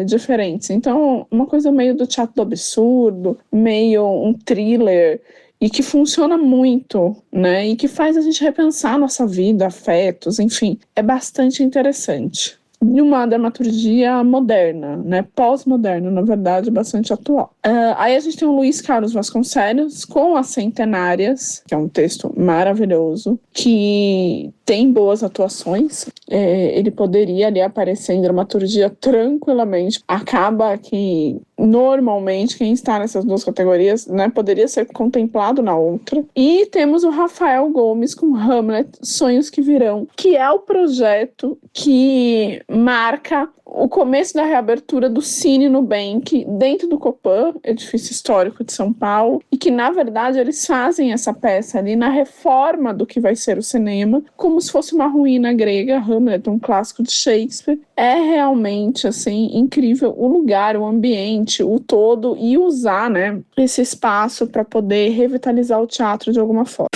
diferentes. Então, uma coisa meio do teatro do absurdo, meio um thriller, e que funciona muito, né? E que faz a gente repensar a nossa vida, afetos, enfim. É bastante interessante. E uma dramaturgia moderna, né? Pós-moderna, na verdade, bastante atual. Aí a gente tem o Luiz Carlos Vasconcelos com As Centenárias, que é um texto maravilhoso, que tem boas atuações. Ele poderia ali aparecer em dramaturgia tranquilamente. Acaba que normalmente quem está nessas duas categorias, né, poderia ser contemplado na outra. E temos o Rafael Gomes com Hamlet, Sonhos que Virão, que é o projeto que marca o começo da reabertura do Cine Nubank dentro do Copan, edifício histórico de São Paulo, e que, na verdade, eles fazem essa peça ali na reforma do que vai ser o cinema, como se fosse uma ruína grega. Hamlet, um clássico de Shakespeare. É realmente, assim, incrível o lugar, o ambiente, o todo, e usar, né, esse espaço para poder revitalizar o teatro de alguma forma.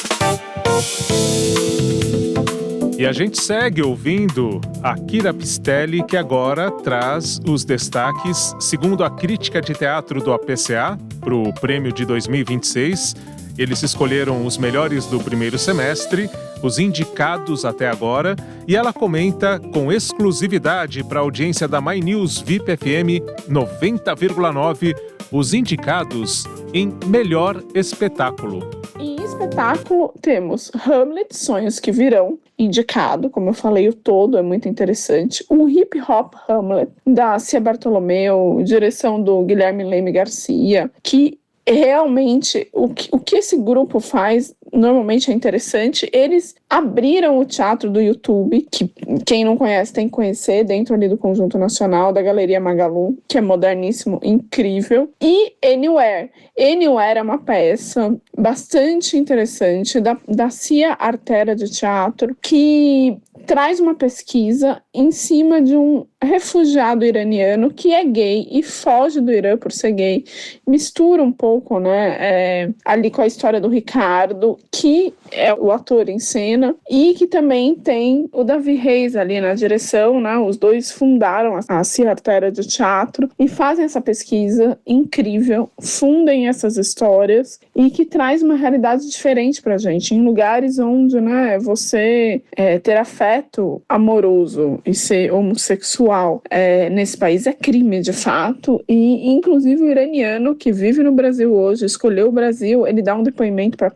E a gente segue ouvindo a Kira Psitelli, que agora traz os destaques, segundo a crítica de teatro do APCA, para o prêmio de 2026. Eles escolheram os melhores do primeiro semestre, os indicados até agora, e ela comenta com exclusividade para a audiência da My News VIP FM 90,9 os indicados em melhor espetáculo. Em espetáculo temos Hamlet, Sonhos que Virão, indicado, como eu falei, o todo é muito interessante. O Hip Hop Hamlet, da Cia Bartolomeu, direção do Guilherme Leme Garcia, que realmente o que esse grupo faz normalmente é interessante. Eles abriram o teatro do YouTube, que quem não conhece tem que conhecer, dentro ali do Conjunto Nacional, da Galeria Magalu, que é moderníssimo, incrível. E Anywhere. Anywhere é uma peça bastante interessante da Cia Artera de Teatro, que traz uma pesquisa em cima de um refugiado iraniano que é gay e foge do Irã por ser gay, mistura um pouco, né, ali com a história do Ricardo, que é o ator em cena, e que também tem o Davi Reis ali na direção, né, os dois fundaram a Ciartera de Teatro e fazem essa pesquisa incrível, fundem essas histórias e que traz uma realidade diferente pra gente, em lugares onde, né, você ter afeto amoroso e ser homossexual nesse país é crime de fato, e inclusive o iraniano que vive no Brasil hoje, escolheu o Brasil, ele dá um depoimento para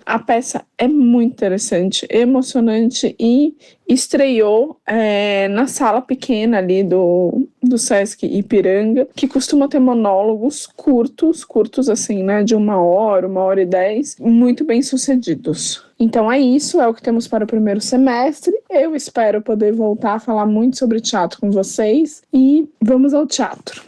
a peça é muito interessante, emocionante e estreou na sala pequena ali do Sesc Ipiranga, que costuma ter monólogos curtos assim, né, de 1 hora e 10, muito bem sucedidos. Então é isso, é o que temos para o primeiro semestre. Eu espero poder voltar a falar muito sobre teatro com vocês e vamos ao teatro.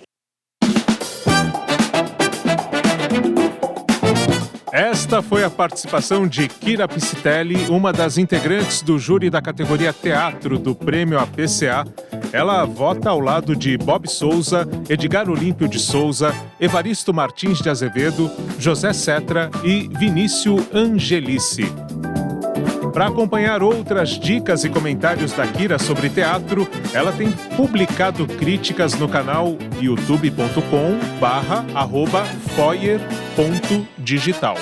Esta foi a participação de Kira Piscitelli, uma das integrantes do júri da categoria Teatro do Prêmio APCA. Ela vota ao lado de Bob Souza, Edgar Olímpio de Souza, Evaristo Martins de Azevedo, José Cetra e Vinícius Angelici. Para acompanhar outras dicas e comentários da Kira sobre teatro, ela tem publicado críticas no canal youtube.com/foyer.digital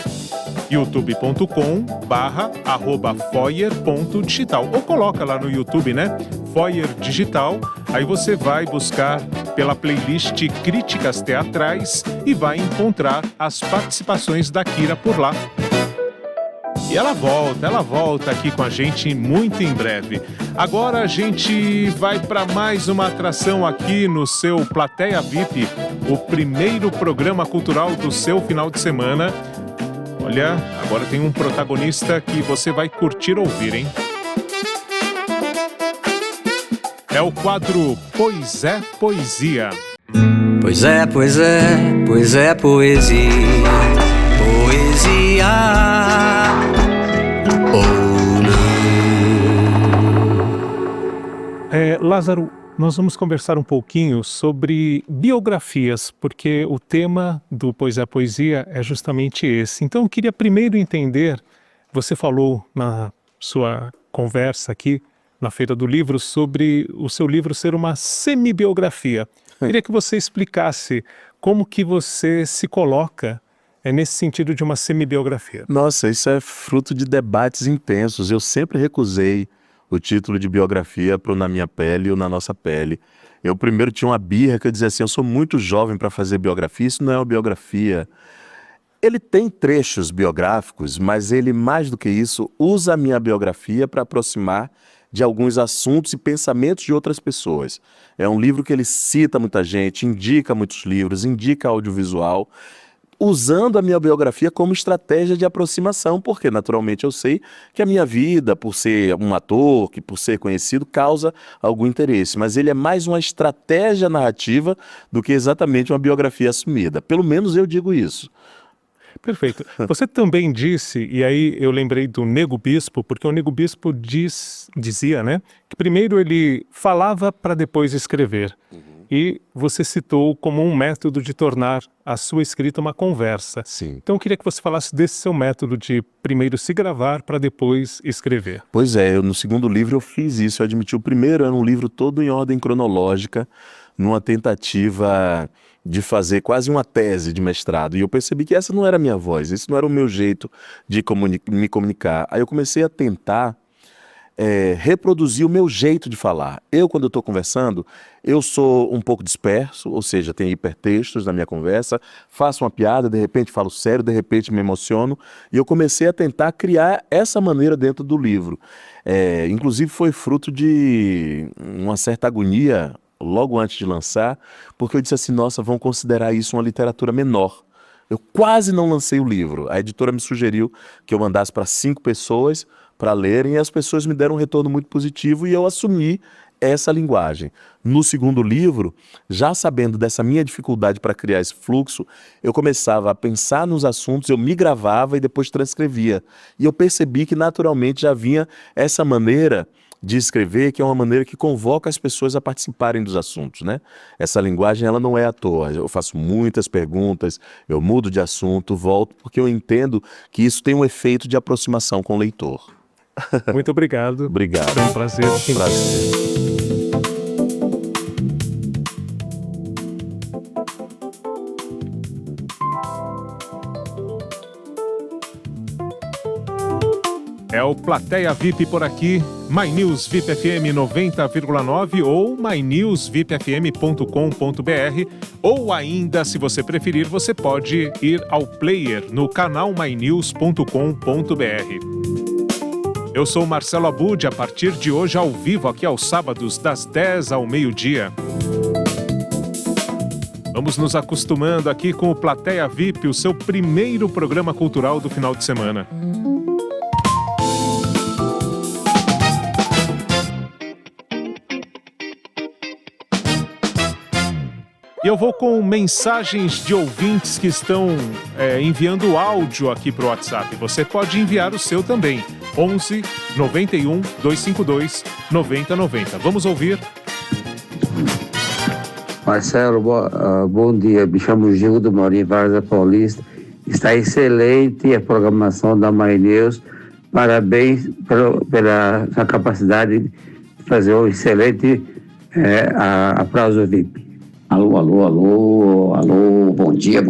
youtube.com/foyer.digital ou coloca lá no YouTube, né? Foyer Digital, aí você vai buscar pela playlist Críticas Teatrais e vai encontrar as participações da Kira por lá. E ela volta aqui com a gente muito em breve. Agora a gente vai para mais uma atração aqui no seu Plateia VIP, o primeiro programa cultural do seu final de semana. Olha, agora tem um protagonista que você vai curtir ouvir, hein? É o quadro Pois é Poesia. Pois é, pois é, pois é poesia. Poesia ou não. Lázaro, nós vamos conversar um pouquinho sobre biografias, porque o tema do Pois é Poesia é justamente esse. Então eu queria primeiro entender, você falou na sua conversa aqui na Feira do Livro sobre o seu livro ser uma semi-biografia. Queria que você explicasse como que você se coloca nesse sentido de uma semi-biografia. Nossa, isso é fruto de debates intensos. Eu sempre recusei o título de biografia para o Na Minha Pele ou Na Nossa Pele. Eu primeiro tinha uma birra que eu dizia assim, eu sou muito jovem para fazer biografia, isso não é uma biografia. Ele tem trechos biográficos, mas ele, mais do que isso, usa a minha biografia para aproximar de alguns assuntos e pensamentos de outras pessoas. É um livro que ele cita muita gente, indica muitos livros, indica audiovisual, usando a minha biografia como estratégia de aproximação, porque naturalmente eu sei que a minha vida, por ser um ator, que por ser conhecido, causa algum interesse, mas ele é mais uma estratégia narrativa do que exatamente uma biografia assumida. Pelo menos eu digo isso. Perfeito. Você também disse, e aí eu lembrei do Nego Bispo, porque o Nego Bispo dizia, né, que primeiro ele falava para depois escrever. E você citou como um método de tornar a sua escrita uma conversa. Sim. Então eu queria que você falasse desse seu método de primeiro se gravar para depois escrever. Pois é, no segundo livro eu fiz isso, eu admiti. O primeiro era um livro todo em ordem cronológica, numa tentativa de fazer quase uma tese de mestrado. E eu percebi que essa não era a minha voz, esse não era o meu jeito de me comunicar. Aí eu comecei a tentar reproduzir o meu jeito de falar. Eu, quando eu estou conversando, eu sou um pouco disperso, ou seja, tem hipertextos na minha conversa, faço uma piada, de repente falo sério, de repente me emociono, e eu comecei a tentar criar essa maneira dentro do livro. Inclusive foi fruto de uma certa agonia logo antes de lançar, porque eu disse assim, nossa, vão considerar isso uma literatura menor. Eu quase não lancei o livro. A editora me sugeriu que eu mandasse para 5 pessoas para lerem, e as pessoas me deram um retorno muito positivo e eu assumi essa linguagem. No segundo livro, já sabendo dessa minha dificuldade para criar esse fluxo, eu começava a pensar nos assuntos, eu me gravava e depois transcrevia. E eu percebi que naturalmente já vinha essa maneira de escrever, que é uma maneira que convoca as pessoas a participarem dos assuntos, né? Essa linguagem, ela não é à toa. Eu faço muitas perguntas, eu mudo de assunto, volto, porque eu entendo que isso tem um efeito de aproximação com o leitor. Muito obrigado. Obrigado. Foi um prazer. Prazer. É o Plateia VIP por aqui, My News VIP FM 90,9 ou mynewsvipfm.com.br, ou ainda, se você preferir, você pode ir ao player no canal mynews.com.br. Eu sou Marcelo Abud, a partir de hoje ao vivo aqui aos sábados das 10 ao meio-dia. Vamos nos acostumando aqui com o Plateia VIP, o seu primeiro programa cultural do final de semana. E eu vou com mensagens de ouvintes que estão enviando áudio aqui para o WhatsApp. Você pode enviar o seu também. 11 91 252 9090. Vamos ouvir. Marcelo, bom dia. Me chamo Gildo, moro em Várzea Paulista. Está excelente a programação da My News. Parabéns pela sua capacidade de fazer um excelente aplauso VIP. Alô, bom dia,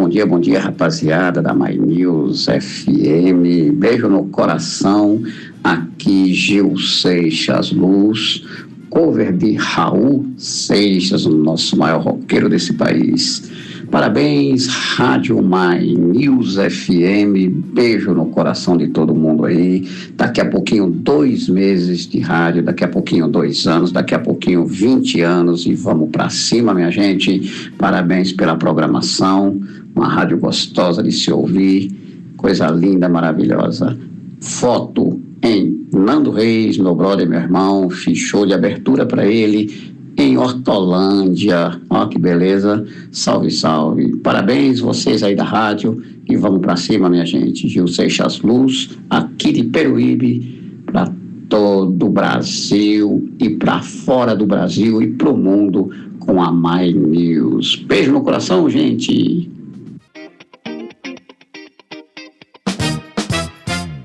rapaziada da My News FM, beijo no coração, aqui Gil Seixas Luz, cover de Raul Seixas, o nosso maior roqueiro desse país. Parabéns, Rádio My News FM, beijo no coração de todo mundo aí. Daqui a pouquinho 2 meses de rádio, daqui a pouquinho 2 anos, daqui a pouquinho 20 anos e vamos pra cima, minha gente. Parabéns pela programação, uma rádio gostosa de se ouvir, coisa linda, maravilhosa. Foto em Nando Reis, meu brother, meu irmão, fiz show de abertura para ele em Hortolândia. Ó, que beleza. Salve, salve. Parabéns vocês aí da rádio e vamos pra cima, minha gente. Gil Seixas Luz, aqui de Peruíbe, para todo o Brasil e para fora do Brasil e pro mundo com a My News. Beijo no coração, gente.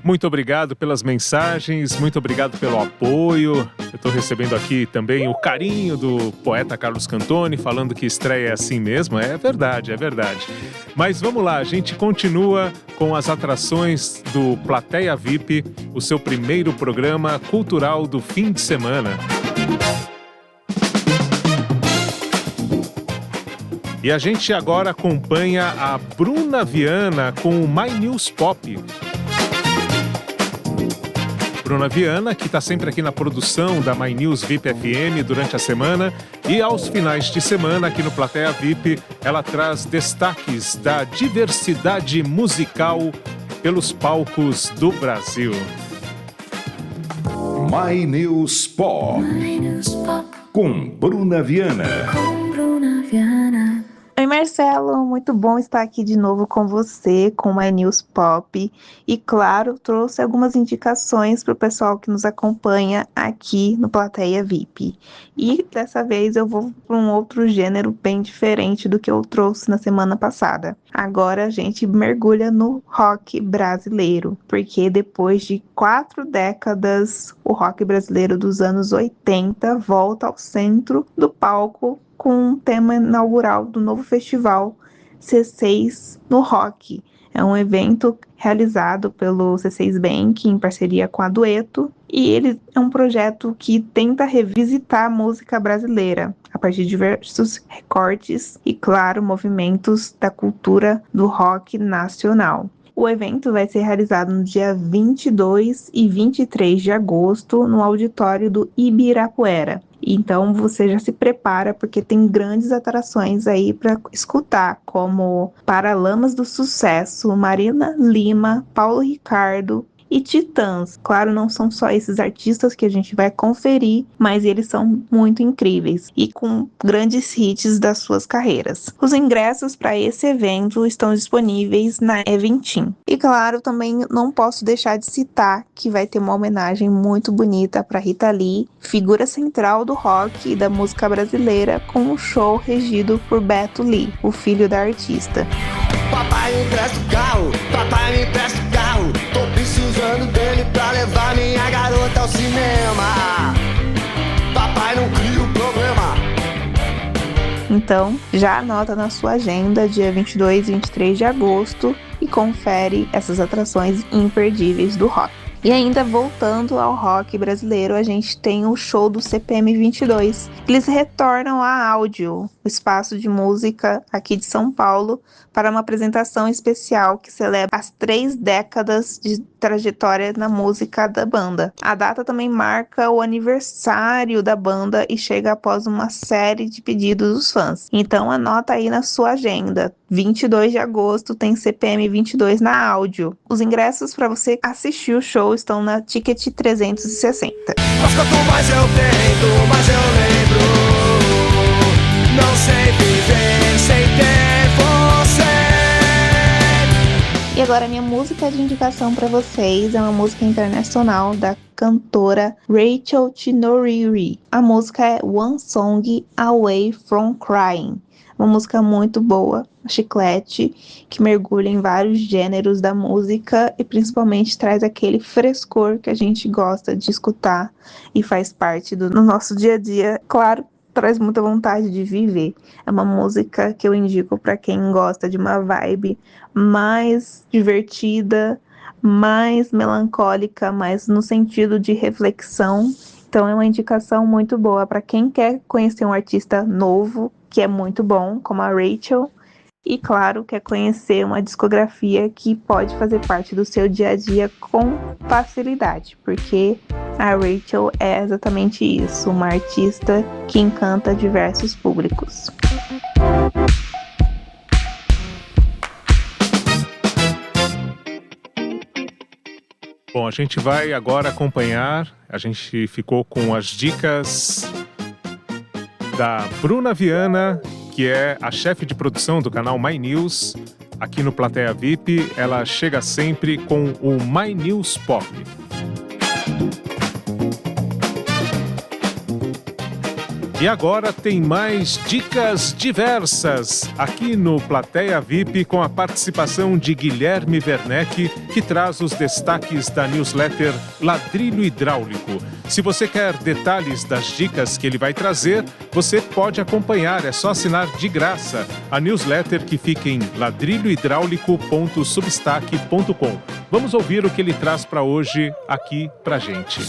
Muito obrigado pelas mensagens, muito obrigado pelo apoio. Eu estou recebendo aqui também o carinho do poeta Carlos Cantoni, falando que estreia é assim mesmo. É verdade, é verdade. Mas vamos lá, a gente continua com as atrações do Plateia VIP, o seu primeiro programa cultural do fim de semana. E a gente agora acompanha a Bruna Viana com o My News Pop. Bruna Viana, que está sempre aqui na produção da My News VIP FM durante a semana, e aos finais de semana aqui no Plateia VIP, ela traz destaques da diversidade musical pelos palcos do Brasil. My News Pop, com Bruna Viana. Oi, Marcelo, muito bom estar aqui de novo com você, com o My News Pop. E, claro, trouxe algumas indicações para o pessoal que nos acompanha aqui no Plateia VIP. E, dessa vez, eu vou para um outro gênero bem diferente do que eu trouxe na semana passada. Agora, a gente mergulha no rock brasileiro, porque depois de 4 décadas, o rock brasileiro dos anos 80 volta ao centro do palco com um tema inaugural do novo festival C6 no Rock. É um evento realizado pelo C6 Bank em parceria com a Dueto, e ele é um projeto que tenta revisitar a música brasileira a partir de diversos recortes e, claro, movimentos da cultura do rock nacional. O evento vai ser realizado no dia 22 e 23 de agosto no auditório do Ibirapuera. Então você já se prepara, porque tem grandes atrações aí para escutar, como Paralamas do Sucesso, Marina Lima, Paulo Ricardo e Titãs. Claro, não são só esses artistas que a gente vai conferir, mas eles são muito incríveis e com grandes hits das suas carreiras. Os ingressos para esse evento estão disponíveis na Eventim. E claro, também não posso deixar de citar que vai ter uma homenagem muito bonita para Rita Lee, figura central do rock e da música brasileira, com um show regido por Beto Lee, o filho da artista. Papai me empresta o carro, papai me empresta o carro. Tô precisando dele pra levar minha garota ao cinema. Papai não cria o problema. Então, já anota na sua agenda dia 22 e 23 de agosto e confere essas atrações imperdíveis do rock. E ainda voltando ao rock brasileiro, a gente tem o show do CPM 22. Eles retornam a áudio, o espaço de música aqui de São Paulo, para uma apresentação especial que celebra as 3 décadas de trajetória na música da banda. A data também marca o aniversário da banda e chega após uma série de pedidos dos fãs. Então anota aí na sua agenda. 22 de agosto tem CPM 22 na áudio. Os ingressos para você assistir o show estão na Ticket 360. Mas quanto mais eu tento, mais eu lembro. Não sei viver sem ter você. E agora minha música de indicação para vocês é uma música internacional da cantora Rachel Tinoriri. A música é One Song Away From Crying. Uma música muito boa, chiclete, que mergulha em vários gêneros da música e principalmente traz aquele frescor que a gente gosta de escutar e faz parte do nosso dia a dia. Claro, traz muita vontade de viver. É uma música que eu indico para quem gosta de uma vibe mais divertida, mais melancólica, mais no sentido de reflexão. Então é uma indicação muito boa para quem quer conhecer um artista novo, que é muito bom, como a Rachel, e claro, quer conhecer uma discografia que pode fazer parte do seu dia a dia com facilidade, porque a Rachel é exatamente isso, uma artista que encanta diversos públicos. Bom, a gente vai agora acompanhar, a gente ficou com as dicas da Bruna Viana, que é a chefe de produção do canal My News, aqui no Plateia VIP. Ela chega sempre com o My News Pop. E agora tem mais dicas diversas aqui no Plateia VIP com a participação de Guilherme Werneck, que traz os destaques da newsletter Ladrilho Hidráulico. Se você quer detalhes das dicas que ele vai trazer, você pode acompanhar, é só assinar de graça a newsletter que fica em ladrilhohidráulico.substack.com. Vamos ouvir o que ele traz para hoje aqui pra gente.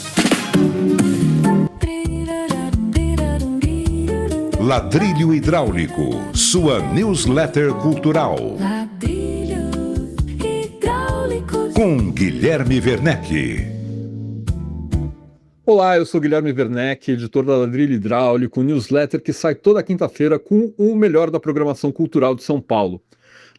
Ladrilho Hidráulico, sua newsletter cultural. Ladrilho hidráulico. Com Guilherme Werneck. Olá, eu sou Guilherme Werneck, editor da Ladrilho Hidráulico, newsletter que sai toda quinta-feira com o melhor da programação cultural de São Paulo.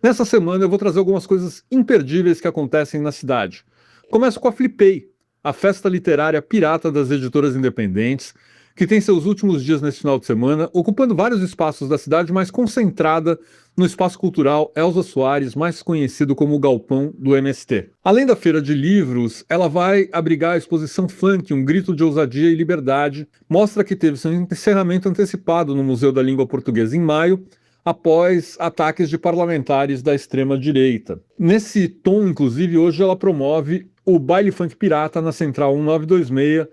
Nessa semana eu vou trazer algumas coisas imperdíveis que acontecem na cidade. Começo com a Flipei, a festa literária pirata das editoras independentes, que tem seus últimos dias nesse final de semana, ocupando vários espaços da cidade, mas concentrada no espaço cultural Elza Soares, mais conhecido como o Galpão do MST. Além da feira de livros, ela vai abrigar a exposição Funk, um grito de ousadia e liberdade, mostra que teve seu encerramento antecipado no Museu da Língua Portuguesa em maio, após ataques de parlamentares da extrema-direita. Nesse tom, inclusive, hoje ela promove o Baile Funk Pirata na Central 1926,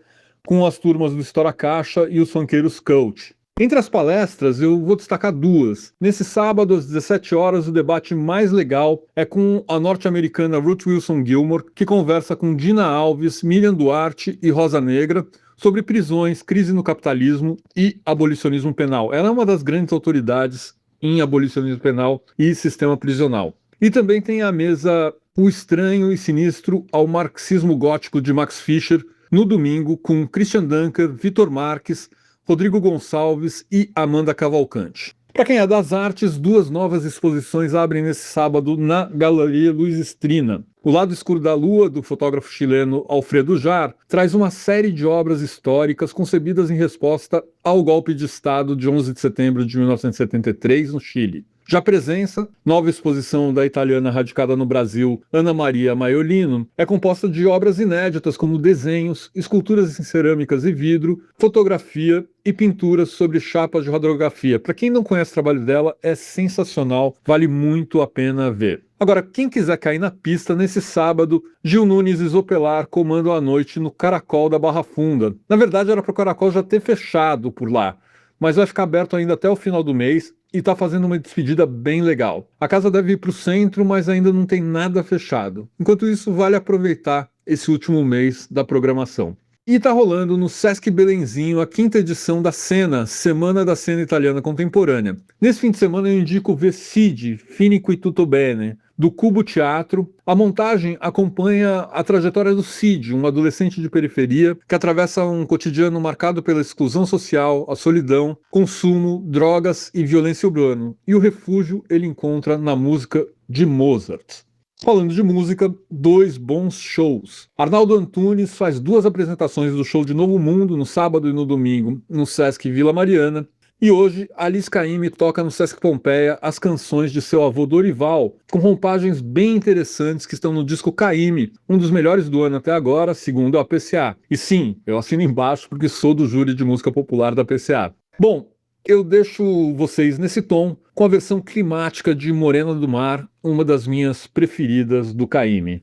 com as turmas do Estoura Caixa e os funkeiros Coach. Entre as palestras, eu vou destacar duas. Nesse sábado, às 17 horas, o debate mais legal é com a norte-americana Ruth Wilson Gilmore, que conversa com Dina Alves, Miriam Duarte e Rosa Negra sobre prisões, crise no capitalismo e abolicionismo penal. Ela é uma das grandes autoridades em abolicionismo penal e sistema prisional. E também tem a mesa O Estranho e Sinistro ao Marxismo Gótico de Max Fischer, no domingo, com Christian Dunker, Vitor Marques, Rodrigo Gonçalves e Amanda Cavalcante. Para quem é das artes, 2 novas exposições abrem nesse sábado na Galeria Luiz Estrina. O Lado Escuro da Lua, do fotógrafo chileno Alfredo Jar, traz uma série de obras históricas concebidas em resposta ao golpe de Estado de 11 de setembro de 1973 no Chile. Já Presença, nova exposição da italiana radicada no Brasil, Ana Maria Maiolino, é composta de obras inéditas como desenhos, esculturas em cerâmicas e vidro, fotografia e pinturas sobre chapas de radiografia. Para quem não conhece o trabalho dela, é sensacional, vale muito a pena ver. Agora, quem quiser cair na pista, nesse sábado, Gil Nunes e Zopelar comandam a noite no Caracol da Barra Funda. Na verdade, era para o Caracol já ter fechado por lá, mas vai ficar aberto ainda até o final do mês e está fazendo uma despedida bem legal. A casa deve ir para o centro, mas ainda não tem nada fechado. Enquanto isso, vale aproveitar esse último mês da programação. E está rolando no Sesc Belenzinho a 5ª edição da Cena, Semana da Cena Italiana Contemporânea. Nesse fim de semana eu indico ver Cid, Finico e Tutto Bene, do Cubo Teatro. A montagem acompanha a trajetória do Cid, um adolescente de periferia que atravessa um cotidiano marcado pela exclusão social, a solidão, consumo, drogas e violência urbana. E o refúgio ele encontra na música de Mozart. Falando de música, 2 bons shows. Arnaldo Antunes faz 2 apresentações do show de Novo Mundo no sábado e no domingo no Sesc Vila Mariana. E hoje, Alice Caymmi toca no Sesc Pompeia as canções de seu avô Dorival, com rompagens bem interessantes que estão no disco Caymmi, um dos melhores do ano até agora, segundo a PCA. E sim, eu assino embaixo porque sou do júri de música popular da PCA. Bom, eu deixo vocês nesse tom com a versão climática de Morena do Mar, uma das minhas preferidas do Caymmi.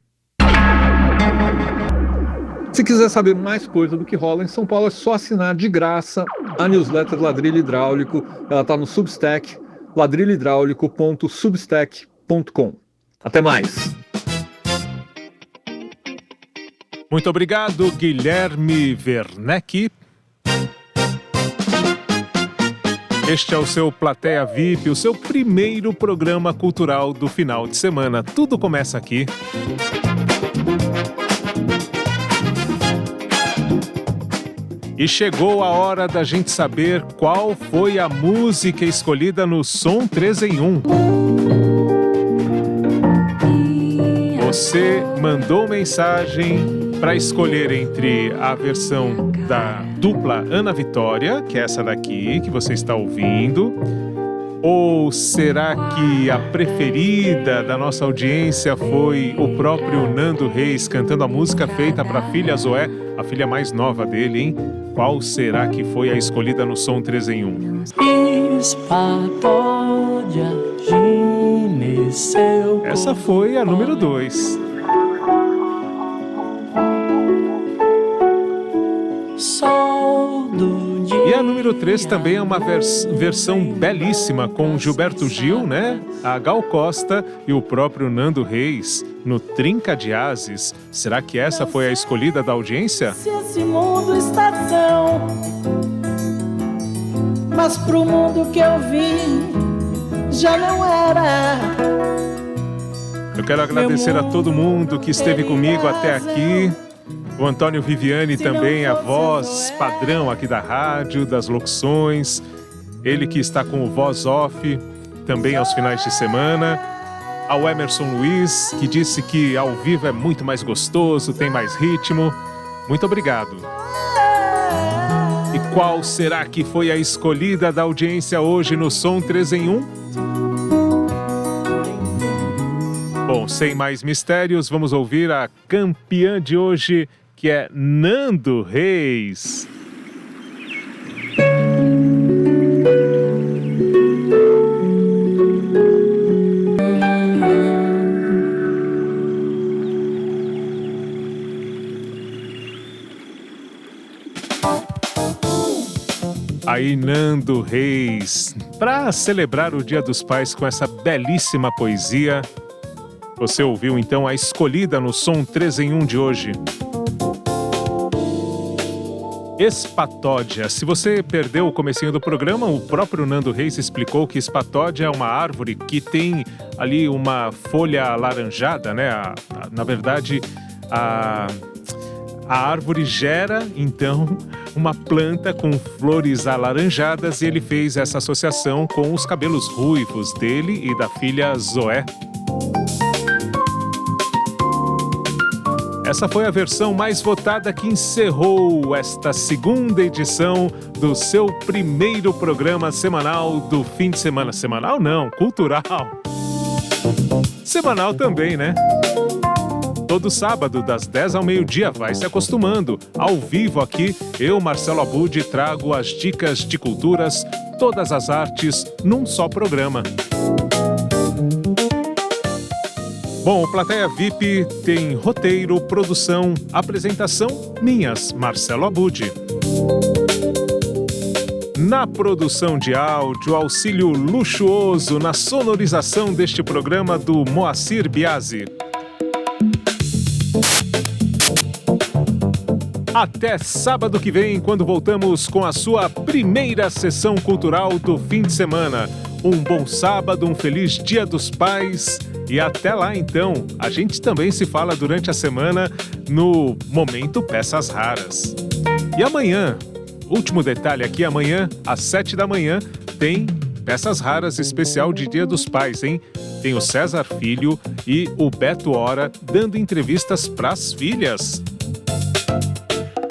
Se quiser saber mais coisa do que rola em São Paulo, é só assinar de graça a newsletter Ladrilho Hidráulico. Ela está no Substack, ladrilhohidráulico.substack.com. Até mais! Muito obrigado, Guilherme Werneck. Este é o seu Plateia VIP, o seu primeiro programa cultural do final de semana. Tudo começa aqui. E chegou a hora da gente saber qual foi a música escolhida no Som 3 em 1. Você mandou mensagem para escolher entre a versão da dupla Ana Vitória, que é essa daqui que você está ouvindo, ou será que a preferida da nossa audiência foi o próprio Nando Reis cantando a música feita para a filha Zoé, a filha mais nova dele, hein? Qual será que foi a escolhida no Som 3 em 1? Essa foi a número 2. E a número 3 também é uma versão belíssima com Gilberto Gil, né? A Gal Costa e o próprio Nando Reis no Trinca de Ases. Será que essa foi a escolhida da audiência? Se esse mundo está tão, mas pro mundo que eu vim já não era. Eu quero agradecer a todo mundo que esteve comigo até aqui. O Antônio Viviani também, a voz padrão aqui da rádio, das locuções. Ele que está com o Voz Off também aos finais de semana. Ao Emerson Luiz, que disse que ao vivo é muito mais gostoso, tem mais ritmo. Muito obrigado. E qual será que foi a escolhida da audiência hoje no Som 3 em 1? Bom, sem mais mistérios, vamos ouvir a campeã de hoje, que é Nando Reis. Aí, Nando Reis, para celebrar o Dia dos Pais com essa belíssima poesia, você ouviu então a escolhida no Som 3 em 1 de hoje. Espatódia. Se você perdeu o comecinho do programa, o próprio Nando Reis explicou que espatódia é uma árvore que tem ali uma folha alaranjada, né? Na verdade, a árvore gera, então, uma planta com flores alaranjadas e ele fez essa associação com os cabelos ruivos dele e da filha Zoé. Essa foi a versão mais votada que encerrou esta segunda edição do seu primeiro programa semanal do fim de semana. Semanal não, cultural. Semanal também, né? Todo sábado, das 10 ao meio-dia, vai se acostumando. Ao vivo aqui, eu, Marcelo Abud, trago as dicas de culturas, todas as artes, num só programa. Bom, o Plateia VIP tem roteiro, produção, apresentação, minhas, Marcelo Abud. Na produção de áudio, auxílio luxuoso na sonorização deste programa do Moacir Biasi. Até sábado que vem, quando voltamos com a sua primeira sessão cultural do fim de semana. Um bom sábado, um feliz Dia dos Pais e até lá então. A gente também se fala durante a semana no Momento Peças Raras. E amanhã, último detalhe aqui, amanhã às 7 da manhã tem Peças Raras especial de Dia dos Pais, hein? Tem o César Filho e o Beto Hora dando entrevistas pras filhas.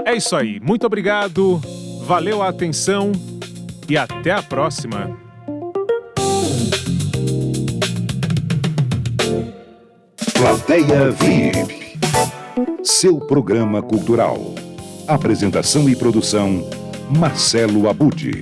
É isso aí, muito obrigado, valeu a atenção e até a próxima. Plateia VIP, seu programa cultural. Apresentação e produção, Marcelo Abud.